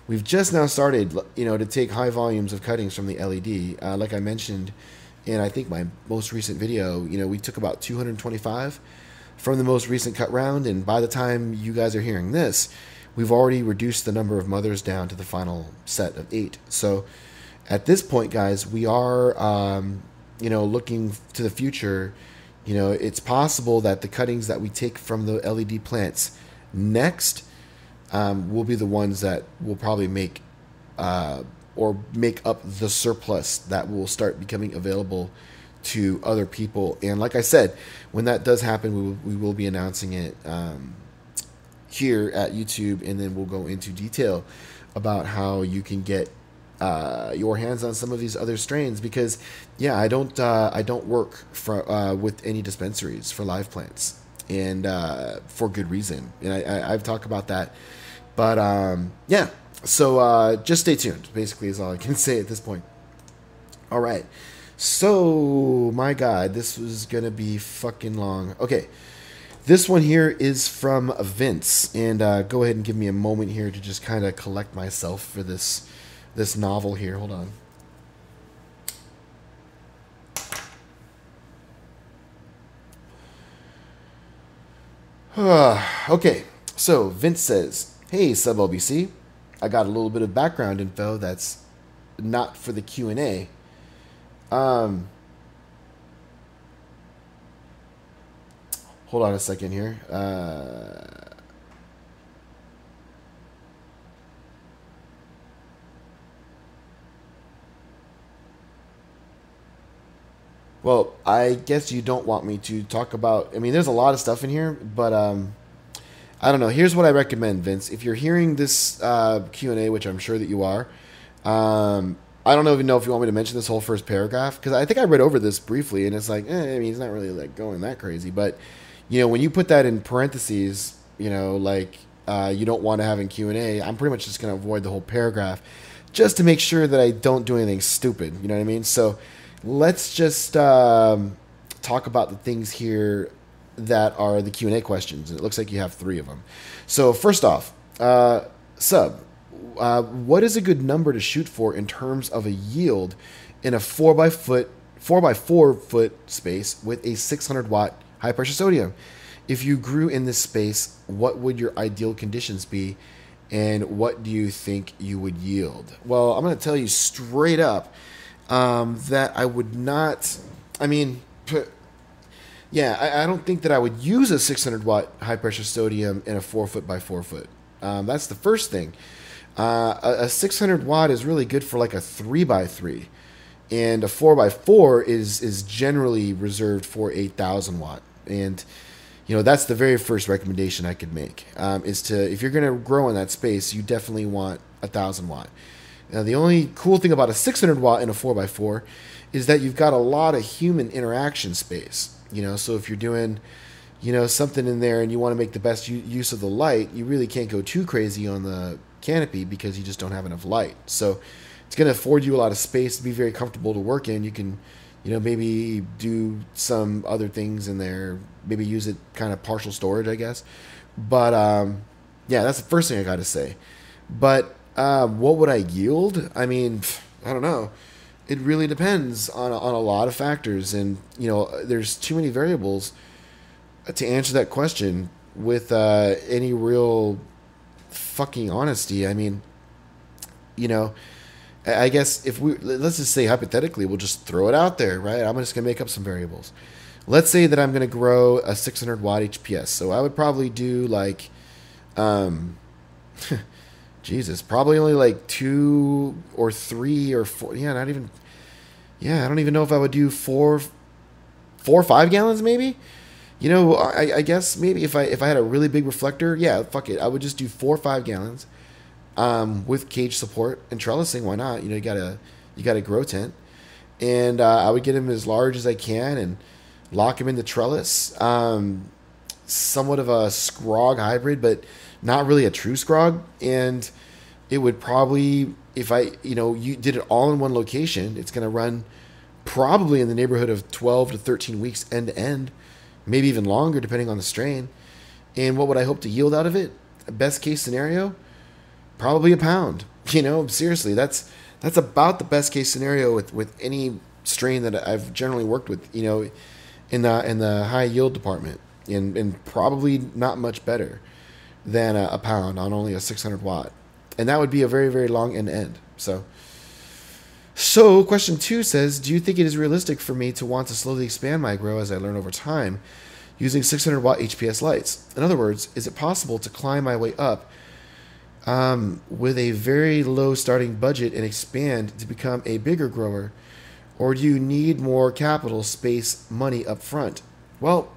we've just now started, to take high volumes of cuttings from the LED. Like I mentioned in, I think, my most recent video, we took about 225 from the most recent cut round. And by the time you guys are hearing this, we've already reduced the number of mothers down to the final set of 8. So at this point, guys, we are, looking to the future. It's possible that the cuttings that we take from the LED plants next will be the ones that will probably make up the surplus that will start becoming available to other people. And like I said, when that does happen, we will be announcing it here at YouTube, and then we'll go into detail about how you can get your hands on some of these other strains. Because I don't work with any dispensaries for live plants, and for good reason, and I've talked about that. But so just stay tuned, basically, is all I can say at this point. All right, so my God, this was gonna be fucking long. Okay. This one here is from Vince, and go ahead and give me a moment here to just kind of collect myself for this novel here. Hold on. Okay, so Vince says, "Hey, sublbc, I got a little bit of background info that's not for the Q&A. Hold on a second here. Well, I guess you don't want me to talk about... there's a lot of stuff in here, but I don't know. Here's what I recommend, Vince. If you're hearing this Q&A, which I'm sure that you are, I don't even know if you want me to mention this whole first paragraph, because I think I read over this briefly, and it's like, it's not really going that crazy, but... when you put that in parentheses, you don't want to have in Q&A, I'm pretty much just going to avoid the whole paragraph just to make sure that I don't do anything stupid. You know what I mean? So let's just talk about the things here that are the Q&A questions. And it looks like you have 3 of them. So first off, sub, what is a good number to shoot for in terms of a yield in a 4x4 foot space with a 600 watt high pressure sodium? If you grew in this space, what would your ideal conditions be, and what do you think you would yield? Well, I'm going to tell you straight up that I would not. I don't think that I would use a 600 watt high pressure sodium in a 4 foot by 4 foot. That's the first thing. A 600 watt is really good for like a 3x3. And a 4x4 is generally reserved for 8,000 watt. And, that's the very first recommendation I could make, is to, if you're going to grow in that space, you definitely want 1,000 watt. Now, the only cool thing about a 600 watt in a 4x4 is that you've got a lot of human interaction space. So if you're doing, something in there and you want to make the best use of the light, you really can't go too crazy on the canopy because you just don't have enough light. So it's going to afford you a lot of space to be very comfortable to work in. You can, maybe do some other things in there, maybe use it kind of partial storage, I guess. But, that's the first thing I got to say. But what would I yield? I don't know. It really depends on a lot of factors. And, there's too many variables to answer that question with any real fucking honesty. I guess if let's just say hypothetically, we'll just throw it out there, right? I'm just going to make up some variables. Let's say that I'm going to grow a 600 watt HPS. So I would probably do like, Jesus, probably only like 2 or 3 or 4. Yeah, not even. Yeah, I don't even know if I would do 4 or 5 gallons, maybe. I guess maybe if I had a really big reflector, yeah, fuck it, I would just do 4 or 5 gallons, with cage support and trellising. Why not? You got a grow tent, and I would get them as large as I can and lock them in the trellis. Somewhat of a scrog hybrid, but not really a true scrog. And it would probably, if you did it all in one location, it's going to run probably in the neighborhood of 12 to 13 weeks end to end, maybe even longer depending on the strain. And what would I hope to yield out of it? Best case scenario, probably a pound. Seriously, that's about the best case scenario with any strain that I've generally worked with, in the high yield department, and probably not much better than a pound on only a 600 watt. And that would be a very, very long end to end. So question 2 says, do you think it is realistic for me to want to slowly expand my grow as I learn over time using 600 watt HPS lights? In other words, is it possible to climb my way up with a very low starting budget and expand to become a bigger grower? Or do you need more capital, space, money up front? Well,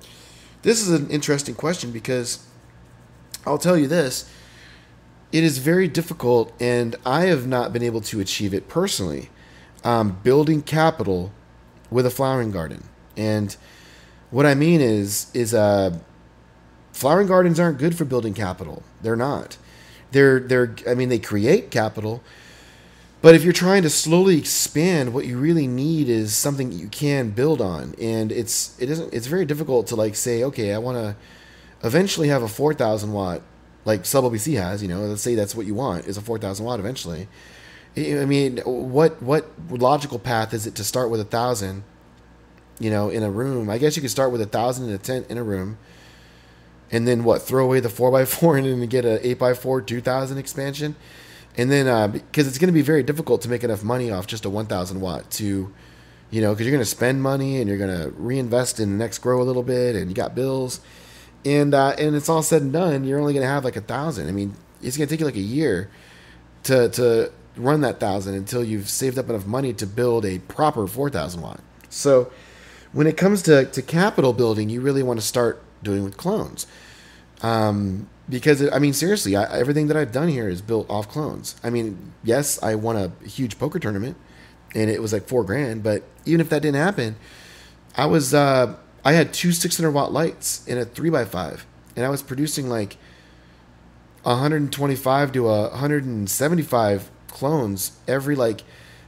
this is an interesting question because I'll tell you this. It is very difficult, and I have not been able to achieve it personally, building capital with a flowering garden. And what I mean is flowering gardens aren't good for building capital. They're not. They create capital, but if you're trying to slowly expand, what you really need is something you can build on. And it's very difficult to say, okay, I want to eventually have a 4,000 watt, like sublbc has, let's say that's what you want, is a 4,000 watt eventually. I mean, what logical path is it to start with 1,000, in a room? I guess you could start with 1,000 in a tent in a room, and then throw away the 4x4 and then get an 8x4 2,000 expansion. And then, because it's going to be very difficult to make enough money off just a 1,000 watt to, because you're going to spend money and you're going to reinvest in the next grow a little bit, and you got bills. And it's all said and done, you're only going to have 1,000. I mean, it's going to take you a year to run that 1,000 until you've saved up enough money to build a proper 4,000 watt. So when it comes to capital building, you really want to start doing with clones. Because, seriously, everything that I've done here is built off clones. Yes, I won a huge poker tournament, and it was $4,000. But even if that didn't happen, I had 2 600 watt lights in a 3x5, and I was producing 125 to 175 clones every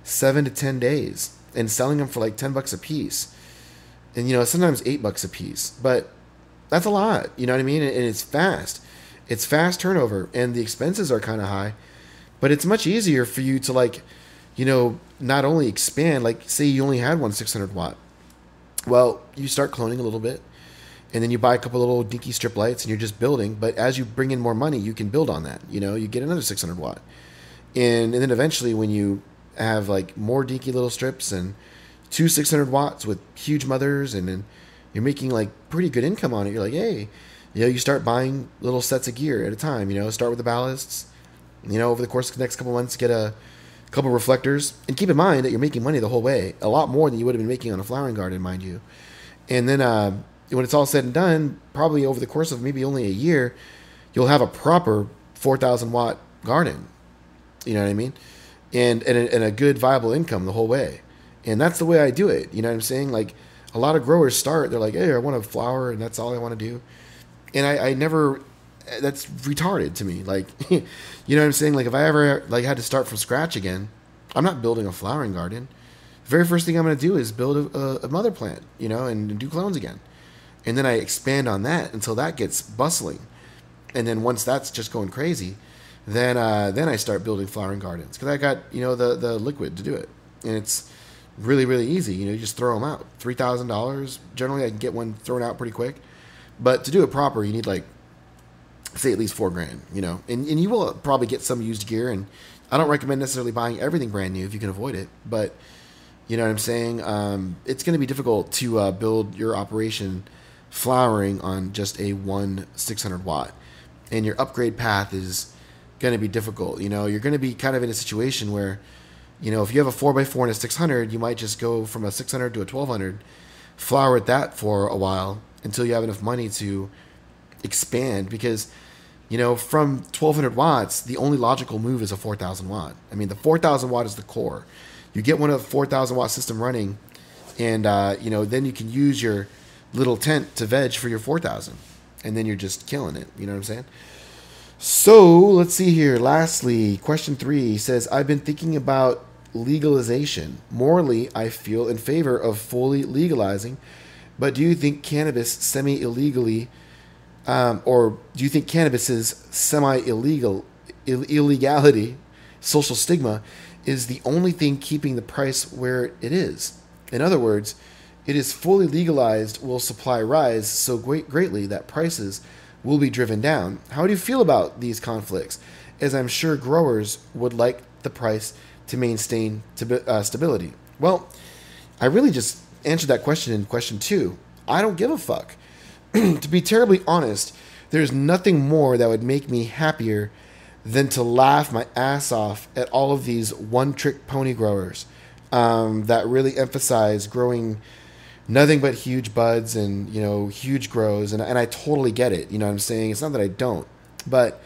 7 to 10 days, and selling them for $10 a piece, and sometimes $8 a piece. But that's a lot, you know what I mean? And it's fast. It's fast turnover, and the expenses are kind of high, but it's much easier for you to not only expand, say you only had one 600 watt. Well, you start cloning a little bit, and then you buy a couple little dinky strip lights, and you're just building. But as you bring in more money, you can build on that. You get another 600 watt. And then eventually when you have more dinky little strips and 2 600 watts with huge mothers, and then you're making pretty good income on it, you're hey, you start buying little sets of gear at a time. Start with the ballasts, over the course of the next couple months, get a couple reflectors, and keep in mind that you're making money the whole way, a lot more than you would have been making on a flowering garden, mind you. And then when it's all said and done, probably over the course of maybe only a year, you'll have a proper 4,000 watt garden. You know what I mean? And a good viable income the whole way. And that's the way I do it. You know what I'm saying? A lot of growers start, they're hey, I want to flower, and that's all I want to do. And I never, that's retarded to me. You know what I'm saying? If I ever had to start from scratch again, I'm not building a flowering garden. The very first thing I'm going to do is build a mother plant, and do clones again. And then I expand on that until that gets bustling. And then once that's just going crazy, then I start building flowering gardens, because I got, the liquid to do it. And it's really, really easy. You just throw them out. $3,000. Generally, I can get one thrown out pretty quick. But to do it proper, you need say at least $4,000, and you will probably get some used gear. And I don't recommend necessarily buying everything brand new if you can avoid it. But you know what I'm saying? It's going to be difficult to build your operation flowering on just a 600 watt. And your upgrade path is going to be difficult. You know, you're going to be kind of in a situation where, you know, if you have a 4x4 and a 600, you might just go from a 600 to a 1200, flower at that for a while until you have enough money to expand. Because, you know, from 1200 watts, the only logical move is a 4000 watt. I mean, the 4000 watt is the core. You get one of the 4000 watt system running, and, you know, then you can use your little tent to veg for your 4000. And then you're just killing it. You know what I'm saying? So let's see here. Lastly, question 3 says, I've been thinking about legalization. Morally, I feel in favor of fully legalizing, but do you think cannabis semi-illegally, or do you think cannabis's semi-illegal illegality, social stigma, is the only thing keeping the price where it is? In other words, it is fully legalized, will supply rise so greatly that prices will be driven down. How do you feel about these conflicts? As I'm sure growers would like the price to maintain stability. Well, I really just answered that question in question 2. I don't give a fuck. To be terribly honest, there's nothing more that would make me happier than to laugh my ass off at all of these one-trick pony growers that really emphasize growing nothing but huge buds and, you know, huge grows. And I totally get it. You know what I'm saying? It's not that I don't. But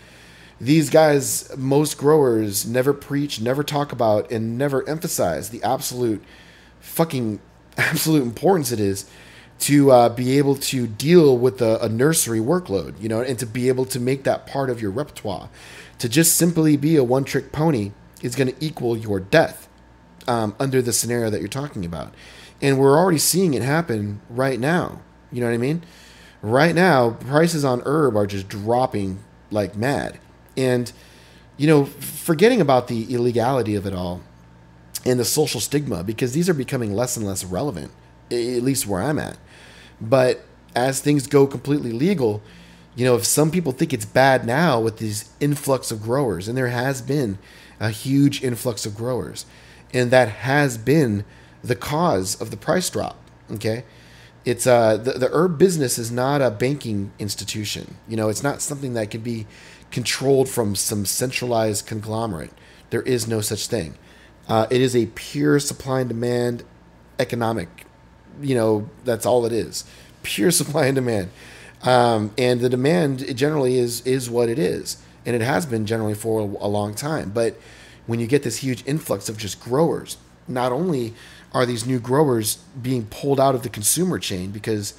these guys, most growers, never preach, never talk about, and never emphasize the absolute importance it is to be able to deal with a nursery workload, you know, and to be able to make that part of your repertoire. To just simply be a one-trick pony is going to equal your death under the scenario that you're talking about. And we're already seeing it happen right now. You know what I mean? Right now, prices on herb are just dropping like mad. And, you know, forgetting about the illegality of it all and the social stigma, because these are becoming less and less relevant, at least where I'm at. But as things go completely legal, you know, if some people think it's bad now with these influx of growers, and there has been a huge influx of growers, and that has been the cause of the price drop. Okay, it's the herb business is not a banking institution. You know, it's not something that can be controlled from some centralized conglomerate. There is no such thing. It is a pure supply and demand economic. You know, that's all it is. Pure supply and demand. And the demand generally is what it is, and it has been generally for a long time. But when you get this huge influx of just growers, not only are these new growers being pulled out of the consumer chain because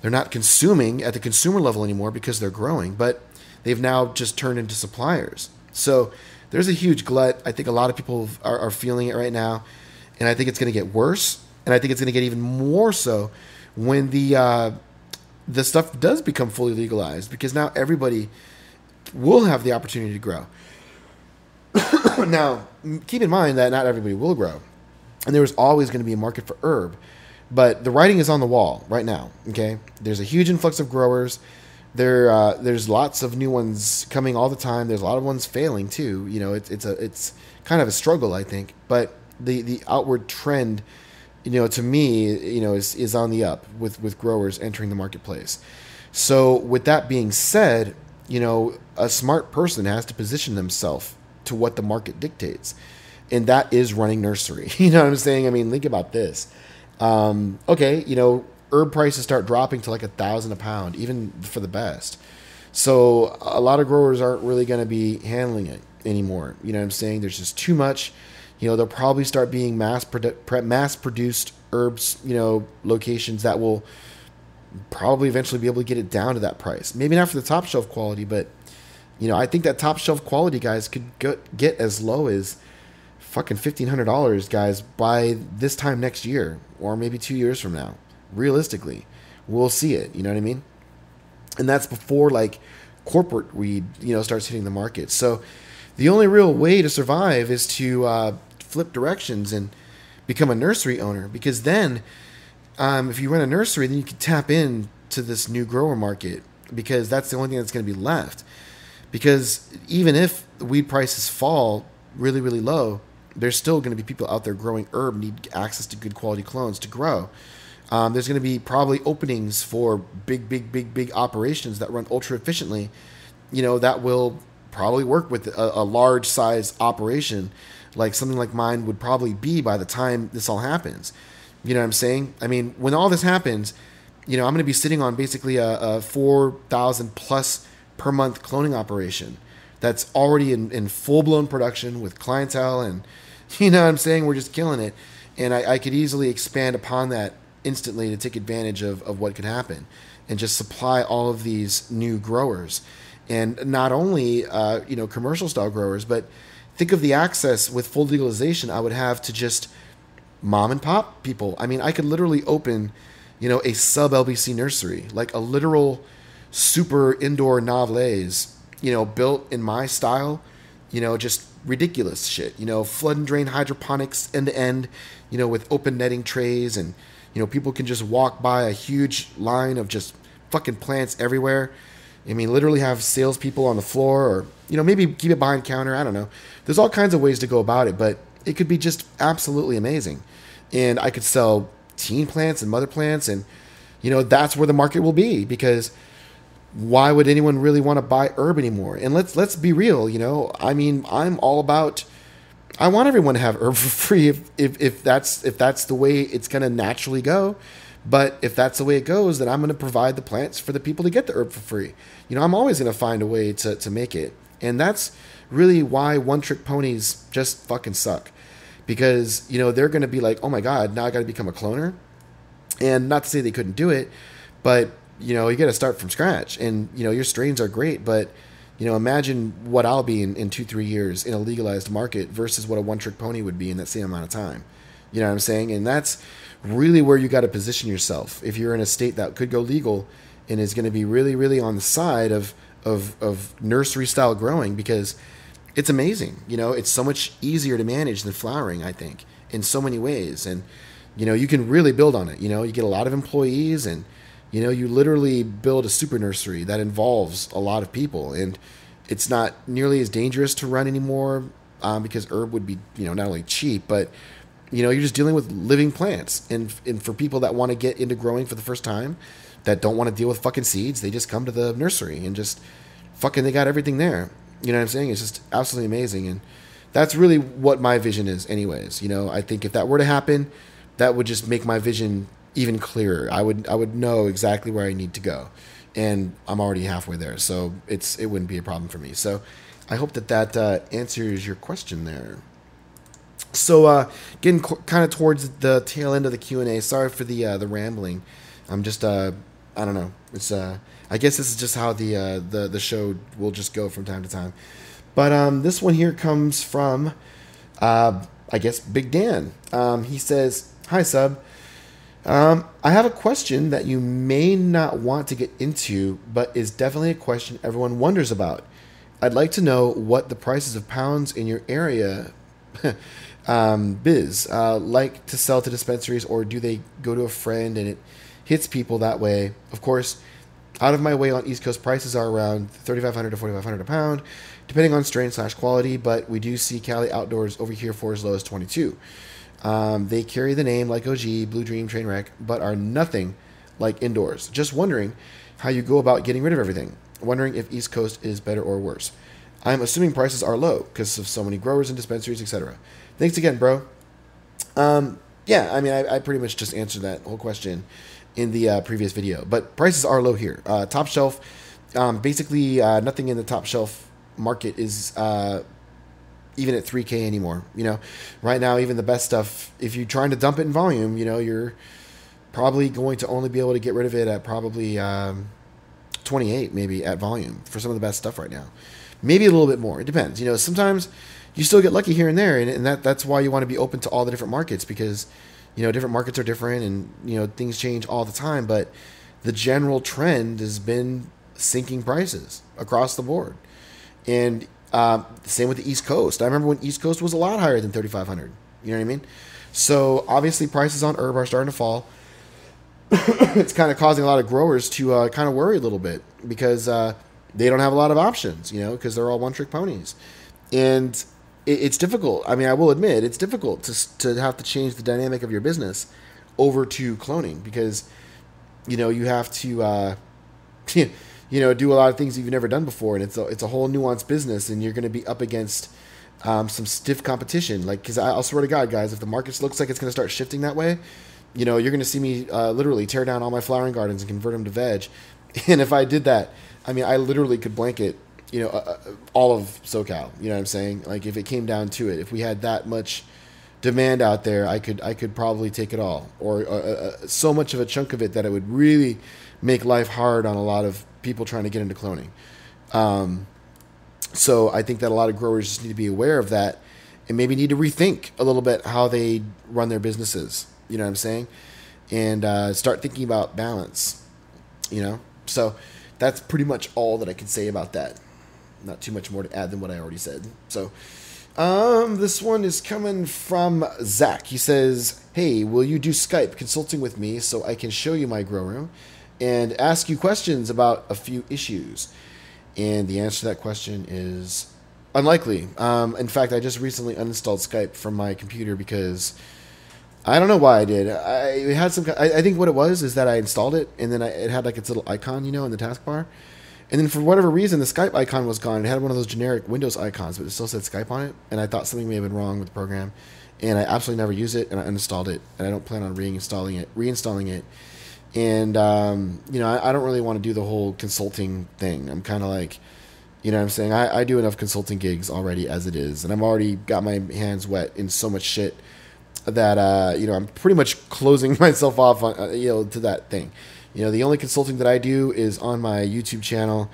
they're not consuming at the consumer level anymore because they're growing, but they've now just turned into suppliers. So there's a huge glut. I think a lot of people are feeling it right now, and I think it's going to get worse, and I think it's going to get even more so when the stuff does become fully legalized, because now everybody will have the opportunity to grow. Now, keep in mind that not everybody will grow, and there was always going to be a market for herb, but the writing is on the wall right now. Okay, there's a huge influx of growers. There's lots of new ones coming all the time. There's a lot of ones failing too. You know, it's kind of a struggle, I think, but the outward trend, you know, to me, you know, is on the up with growers entering the marketplace. So with that being said, you know, a smart person has to position themselves to what the market dictates, and that is running nursery. You know what I'm saying? I mean, think about this. Okay, you know, herb prices start dropping to like $1,000 a pound, even for the best. So a lot of growers aren't really going to be handling it anymore. You know what I'm saying? There's just too much. You know, they'll probably start being mass-produced herbs, you know, locations that will probably eventually be able to get it down to that price. Maybe not for the top shelf quality, but, you know, I think that top shelf quality, guys, could get as low as fucking $1,500, guys, by this time next year, or maybe 2 years from now. Realistically, we'll see it. You know what I mean? And that's before like corporate weed, you know, starts hitting the market. So the only real way to survive is to flip directions and become a nursery owner, because then if you run a nursery, then you can tap in to this new grower market, because that's the only thing that's going to be left. Because even if the weed prices fall really, really low, there's still going to be people out there growing herb, need access to good quality clones to grow. There's going to be probably openings for big operations that run ultra efficiently, you know, that will probably work with a large size operation like something like mine would probably be by the time this all happens. You know what I'm saying? I mean, when all this happens, I'm going to be sitting on basically a 4,000 plus per month cloning operation that's already in full blown production with clientele, and you know what I'm saying? We're just killing it. And I could easily expand upon that instantly to take advantage of what could happen and just supply all of these new growers. And not only, commercial style growers, but think of the access with full legalization I would have to just mom and pop people. I mean, I could literally open, a sub LBC nursery, like a literal super indoor Navlays, built in my style, just ridiculous shit, flood and drain hydroponics end to end, with open netting trays, and, people can just walk by a huge line of just fucking plants everywhere. I mean, literally have salespeople on the floor, or, maybe keep it behind counter. I don't know. There's all kinds of ways to go about it, but it could be just absolutely amazing. And I could sell teen plants and mother plants, and, that's where the market will be, because why would anyone really want to buy herb anymore? And let's be real, I mean, I'm all about, I want everyone to have herb for free if that's the way it's going to naturally go. But if that's the way it goes, then I'm going to provide the plants for the people to get the herb for free. I'm always going to find a way to make it. And that's really why one-trick ponies just fucking suck. Because, they're going to be like, oh my God, now I got to become a cloner. And not to say they couldn't do it, but, you got to start from scratch. And, your strains are great, but, imagine what I'll be in 2-3 years in a legalized market versus what a one-trick pony would be in that same amount of time. You know what I'm saying? And that's really where you got to position yourself if you're in a state that could go legal and is going to be really, really on the side of nursery style growing, because it's amazing. It's so much easier to manage than flowering, I think, in so many ways. And, you can really build on it. You get a lot of employees, and, you literally build a super nursery that involves a lot of people, and it's not nearly as dangerous to run anymore, because herb would be, not only cheap, but you're just dealing with living plants. And for people that want to get into growing for the first time, that don't want to deal with fucking seeds, they just come to the nursery and just fucking, they got everything there. You know what I'm saying? It's just absolutely amazing. And that's really what my vision is anyways. I think if that were to happen, that would just make my vision even clearer. I would know exactly where I need to go. And I'm already halfway there. So it wouldn't be a problem for me. So I hope that answers your question there. So getting kind of towards the tail end of the Q&A. Sorry for the rambling. I'm just I don't know. It's I guess this is just how the show will just go from time to time. But this one here comes from I guess Big Dan. He says, "Hi Sub. I have a question that you may not want to get into, but is definitely a question everyone wonders about. I'd like to know what the prices of pounds in your area like to sell to dispensaries, or do they go to a friend and it hits people that way? Of course, out of my way on East Coast, prices are around $3,500 to $4,500 a pound, depending on strain/quality, but we do see Cali Outdoors over here for as low as $22. They carry the name like OG, Blue Dream, Trainwreck, but are nothing like indoors. Just wondering how you go about getting rid of everything. Wondering if East Coast is better or worse. I'm assuming prices are low because of so many growers and dispensaries, etc. Thanks again, bro." Yeah, I mean, I pretty much just answered that whole question in the previous video. But prices are low here. Top shelf, basically nothing in the top shelf market is even at $3K anymore. Right now, even the best stuff, if you're trying to dump it in volume, you're probably going to only be able to get rid of it at probably 28 maybe at volume for some of the best stuff right now. Maybe a little bit more. It depends. Sometimes you still get lucky here and there, and that's why you want to be open to all the different markets, because different markets are different, and things change all the time. But the general trend has been sinking prices across the board, and same with the East Coast. I remember when East Coast was a lot higher than 3,500. You know what I mean? So obviously prices on herb are starting to fall. It's kind of causing a lot of growers to kind of worry a little bit, because they don't have a lot of options, because they're all one-trick ponies. And it's difficult. I mean, I will admit, it's difficult to have to change the dynamic of your business over to cloning, because, you have to, do a lot of things you've never done before, and it's a whole nuanced business, and you're going to be up against some stiff competition. Like, because I'll swear to God, guys, if the market looks like it's going to start shifting that way, you're going to see me literally tear down all my flowering gardens and convert them to veg. And if I did that, I mean, I literally could blanket, all of SoCal. You know what I'm saying? Like, if it came down to it, if we had that much demand out there, I could probably take it all, or so much of a chunk of it that it would really make life hard on a lot of people trying to get into cloning. So I think that a lot of growers just need to be aware of that, and maybe need to rethink a little bit how they run their businesses. You know what I'm saying? And start thinking about balance. So that's pretty much all that I can say about that. Not too much more to add than what I already said. So this one is coming from Zach. He says, "Hey, will you do Skype consulting with me so I can show you my grow room and ask you questions about a few issues?" And the answer to that question is unlikely. In fact, I just recently uninstalled Skype from my computer because I don't know why I did. I think what it was is that I installed it, and then it had like its little icon, in the taskbar. And then for whatever reason, the Skype icon was gone. It had one of those generic Windows icons, but it still said Skype on it. And I thought something may have been wrong with the program. And I absolutely never use it, and I uninstalled it. And I don't plan on reinstalling it. And, I don't really want to do the whole consulting thing. I'm kind of like, what I'm saying? I do enough consulting gigs already as it is. And I've already got my hands wet in so much shit that, I'm pretty much closing myself off on, to that thing. The only consulting that I do is on my YouTube channel,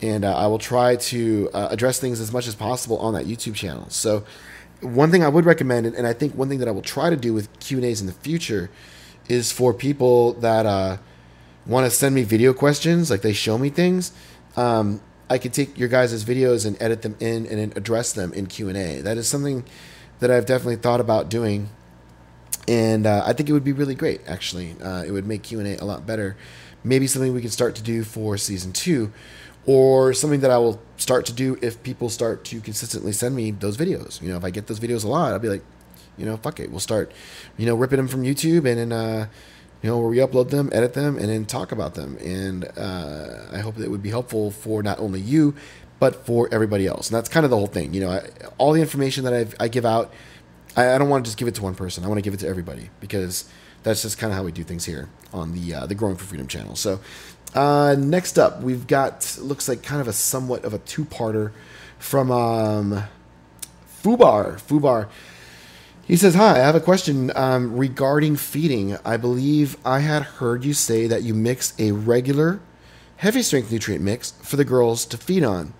and I will try to address things as much as possible on that YouTube channel. So one thing I would recommend, and I think one thing that I will try to do with Q&As in the future, is for people that want to send me video questions, like they show me things, I could take your guys' videos and edit them in and then address them in Q&A. That is something that I've definitely thought about doing. And I think it would be really great, actually. It would make Q&A a lot better. Maybe something we can start to do for Season 2, or something that I will start to do if people start to consistently send me those videos. If I get those videos a lot, I'll be like, fuck it. We'll start, ripping them from YouTube, and then, where we upload them, edit them, and then talk about them. And I hope that it would be helpful for not only you, but for everybody else. And that's kind of the whole thing. All the information that I give out, I don't want to just give it to one person. I want to give it to everybody, because that's just kind of how we do things here on the Growing for Freedom channel. So next up, we've got, looks like kind of a somewhat of a two-parter from Fubar. He says, "Hi, I have a question regarding feeding. I believe I had heard you say that you mix a regular heavy strength nutrient mix for the girls to feed on.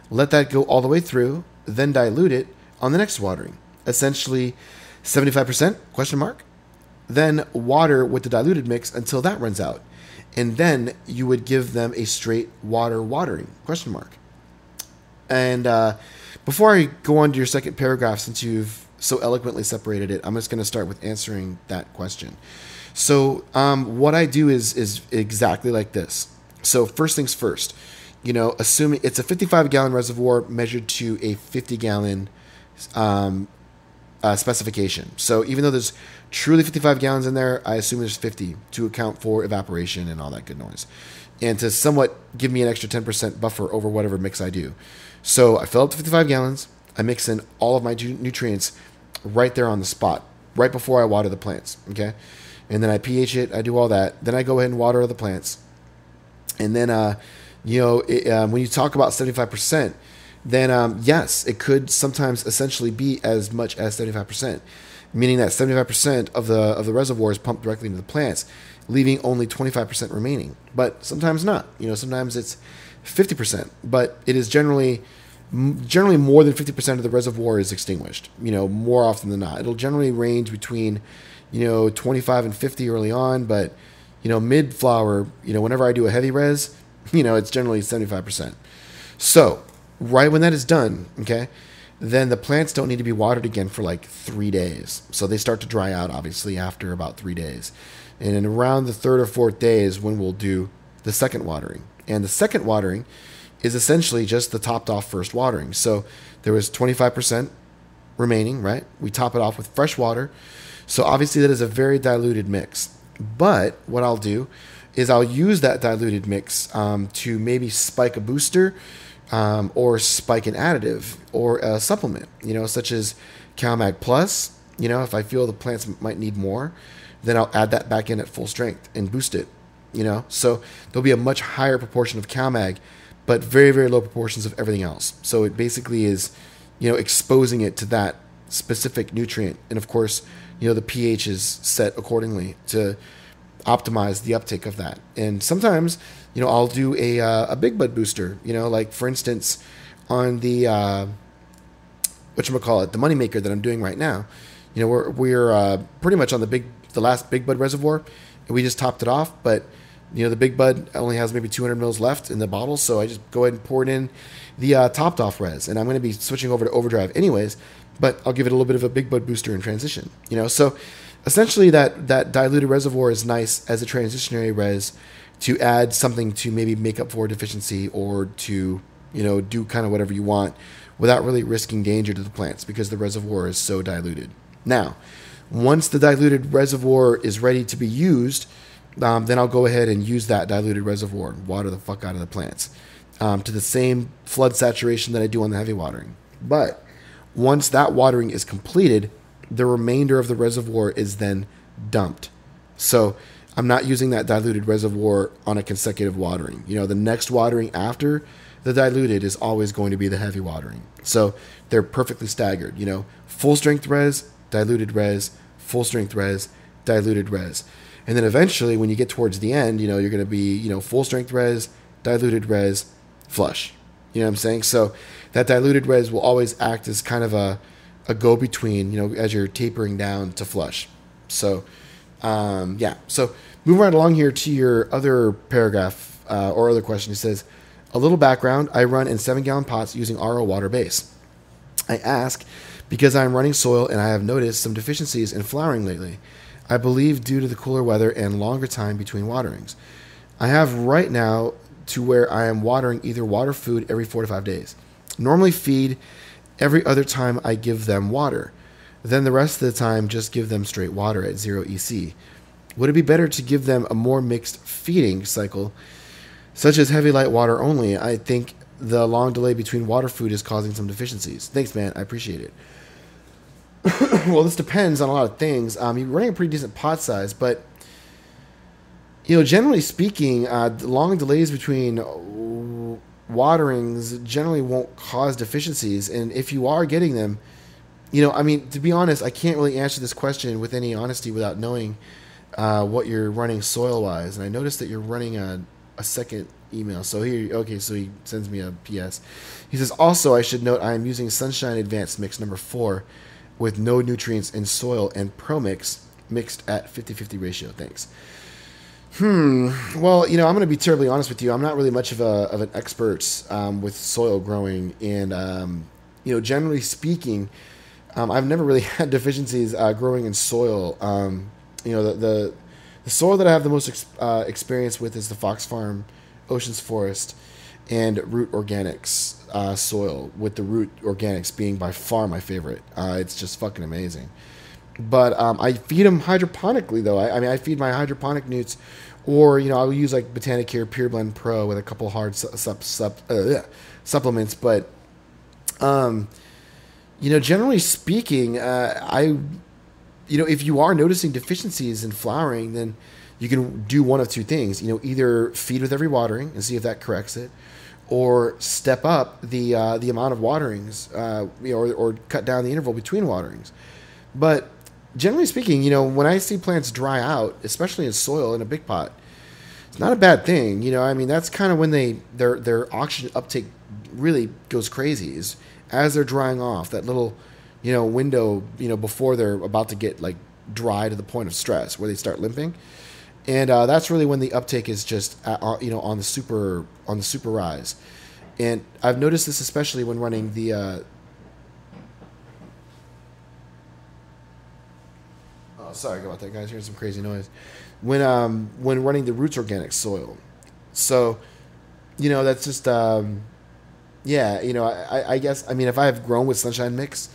Let that go all the way through, then dilute it on the next watering. Essentially 75%, question mark. Then water with the diluted mix until that runs out. And then you would give them a straight water watering, question mark." And before I go on to your second paragraph, since you've so eloquently separated it, I'm just going to start with answering that question. So what I do is exactly like this. So first things first, assuming it's a 55-gallon reservoir measured to a 50-gallon specification. So even though there's truly 55 gallons in there, I assume there's 50 to account for evaporation and all that good noise, and to somewhat give me an extra 10% buffer over whatever mix I do. So I fill up to 55 gallons. I mix in all of my nutrients right there on the spot, right before I water the plants. Okay. And then I pH it. I do all that. Then I go ahead and water the plants. And then, when you talk about 75%, then yes, it could sometimes essentially be as much as 75%, meaning that 75% of the reservoir is pumped directly into the plants, leaving only 25% remaining. But sometimes not. Sometimes it's 50%, but it is generally more than 50% of the reservoir is extinguished. More often than not, it'll generally range between 25 and 50 early on, but mid flower, whenever I do a heavy res, it's generally 75%. So right when that is done, okay, then the plants don't need to be watered again for like 3 days. So they start to dry out, obviously, after about 3 days. And in around the third or fourth day is when we'll do the second watering. And the second watering is essentially just the topped off first watering. So there was 25% remaining, right? We top it off with fresh water. So obviously that is a very diluted mix. But what I'll do is I'll use that diluted mix to maybe spike a booster or spike an additive or a supplement, such as CalMag Plus. If I feel the plants might need more, then I'll add that back in at full strength and boost it. So there'll be a much higher proportion of CalMag, but very, very low proportions of everything else. So it basically is, exposing it to that specific nutrient. And of course, the pH is set accordingly to optimize the uptake of that. And sometimes, I'll do a big bud booster, like for instance, on the, the moneymaker that I'm doing right now. We're pretty much on the last big bud reservoir, and we just topped it off. But the big bud only has maybe 200 mils left in the bottle, so I just go ahead and pour it in the topped off res, and I'm going to be switching over to overdrive anyways. But I'll give it a little bit of a big bud booster in transition. So essentially that diluted reservoir is nice as a transitionary res to add something to maybe make up for a deficiency or to do kind of whatever you want without really risking danger to the plants because the reservoir is so diluted. Now, once the diluted reservoir is ready to be used, then I'll go ahead and use that diluted reservoir and water the fuck out of the plants to the same flood saturation that I do on the heavy watering. But once that watering is completed, the remainder of the reservoir is then dumped. So I'm not using that diluted reservoir on a consecutive watering. The next watering after the diluted is always going to be the heavy watering. So they're perfectly staggered. Full strength res, diluted res, full strength res, diluted res. And then eventually when you get towards the end, you're going to be, full strength res, diluted res, flush. You know what I'm saying? So that diluted res will always act as kind of a go-between, as you're tapering down to flush. So, So moving right along here to your other paragraph or other question. It says, a little background. I run in 7-gallon pots using RO water base. I ask because I'm running soil and I have noticed some deficiencies in flowering lately. I believe due to the cooler weather and longer time between waterings. I have right now to where I am watering either water food every 4 to 5 days. Normally feed every other time I give them water. Then the rest of the time just give them straight water at 0 EC. Would it be better to give them a more mixed feeding cycle, such as heavy light water only? I think the long delay between water food is causing some deficiencies. Thanks, man. I appreciate it. Well, this depends on a lot of things. You're running a pretty decent pot size, but generally speaking, long delays between waterings generally won't cause deficiencies. And if you are getting them, to be honest, I can't really answer this question with any honesty without knowing what you're running soil-wise. And I noticed that you're running a second email. So so he sends me a PS. He says, also, I should note I am using Sunshine Advanced Mix number 4 with no nutrients in soil and Pro Mix mixed at 50-50 ratio. Thanks. Well, I'm going to be terribly honest with you. I'm not really much of an expert with soil growing. And, generally speaking, I've never really had deficiencies growing in soil. The soil that I have the most experience with is the Fox Farm Oceans Forest and Root Organics soil, with the Root Organics being by far my favorite. It's just fucking amazing. But I feed them hydroponically, though. I feed my hydroponic newts, or I'll use like Botanicare Pure Blend Pro with a couple hard supplements. But generally speaking, if you are noticing deficiencies in flowering, then you can do one of two things. Either feed with every watering and see if that corrects it, or step up the amount of waterings, or cut down the interval between waterings. But generally speaking, when I see plants dry out, especially in soil in a big pot, it's not a bad thing. That's kind of when their oxygen uptake really goes crazy, is as they're drying off, that little window before they're about to get like dry to the point of stress where they start limping. And that's really when the uptake is just on the super rise. And I've noticed this especially when running the sorry about that, guys. Hearing some crazy noise. When running the Roots Organic soil. So, that's just I guess if I have grown with Sunshine Mix,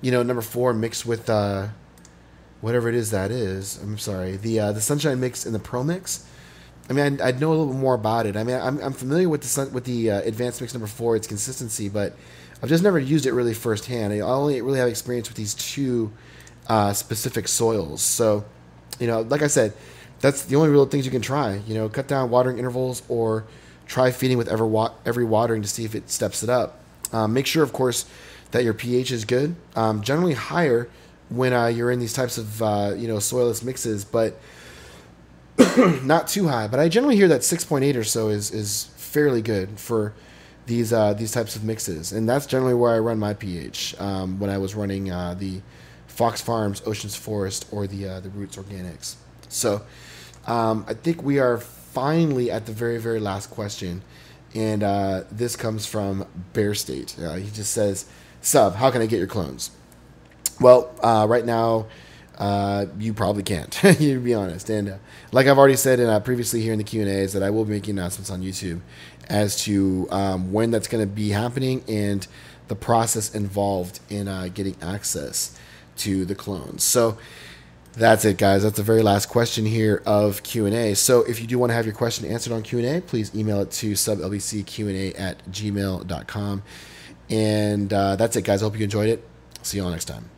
number 4 mixed with whatever it is that is. I'm sorry. The Sunshine Mix and the Pro Mix, I mean, I'd know a little bit more about it. I mean, I'm familiar with the advanced mix number 4, its consistency, but I've just never used it really firsthand. I only really have experience with these two specific soils. So, like I said, that's the only real things you can try. Cut down watering intervals or try feeding with every watering to see if it steps it up. Make sure, of course, that your pH is good. Generally higher when you're in these types of soilless mixes, but not too high. But I generally hear that 6.8 or so is fairly good for these types of mixes, and that's generally where I run my pH when I was running the Fox Farms Oceans Forest or the Roots Organics. So I think we are finally at the very, very last question, and this comes from Bear State. He just says, "Sub, how can I get your clones?" Well, right now, you probably can't, to be honest. And like I've already said previously here in the Q&As, that I will be making announcements on YouTube as to when that's going to be happening and the process involved in getting access to the clones. So that's it, guys. That's the very last question here of Q&A. So if you do want to have your question answered on Q&A, please email it to sublbcqanda@gmail.com. And that's it, guys. I hope you enjoyed it. See you all next time.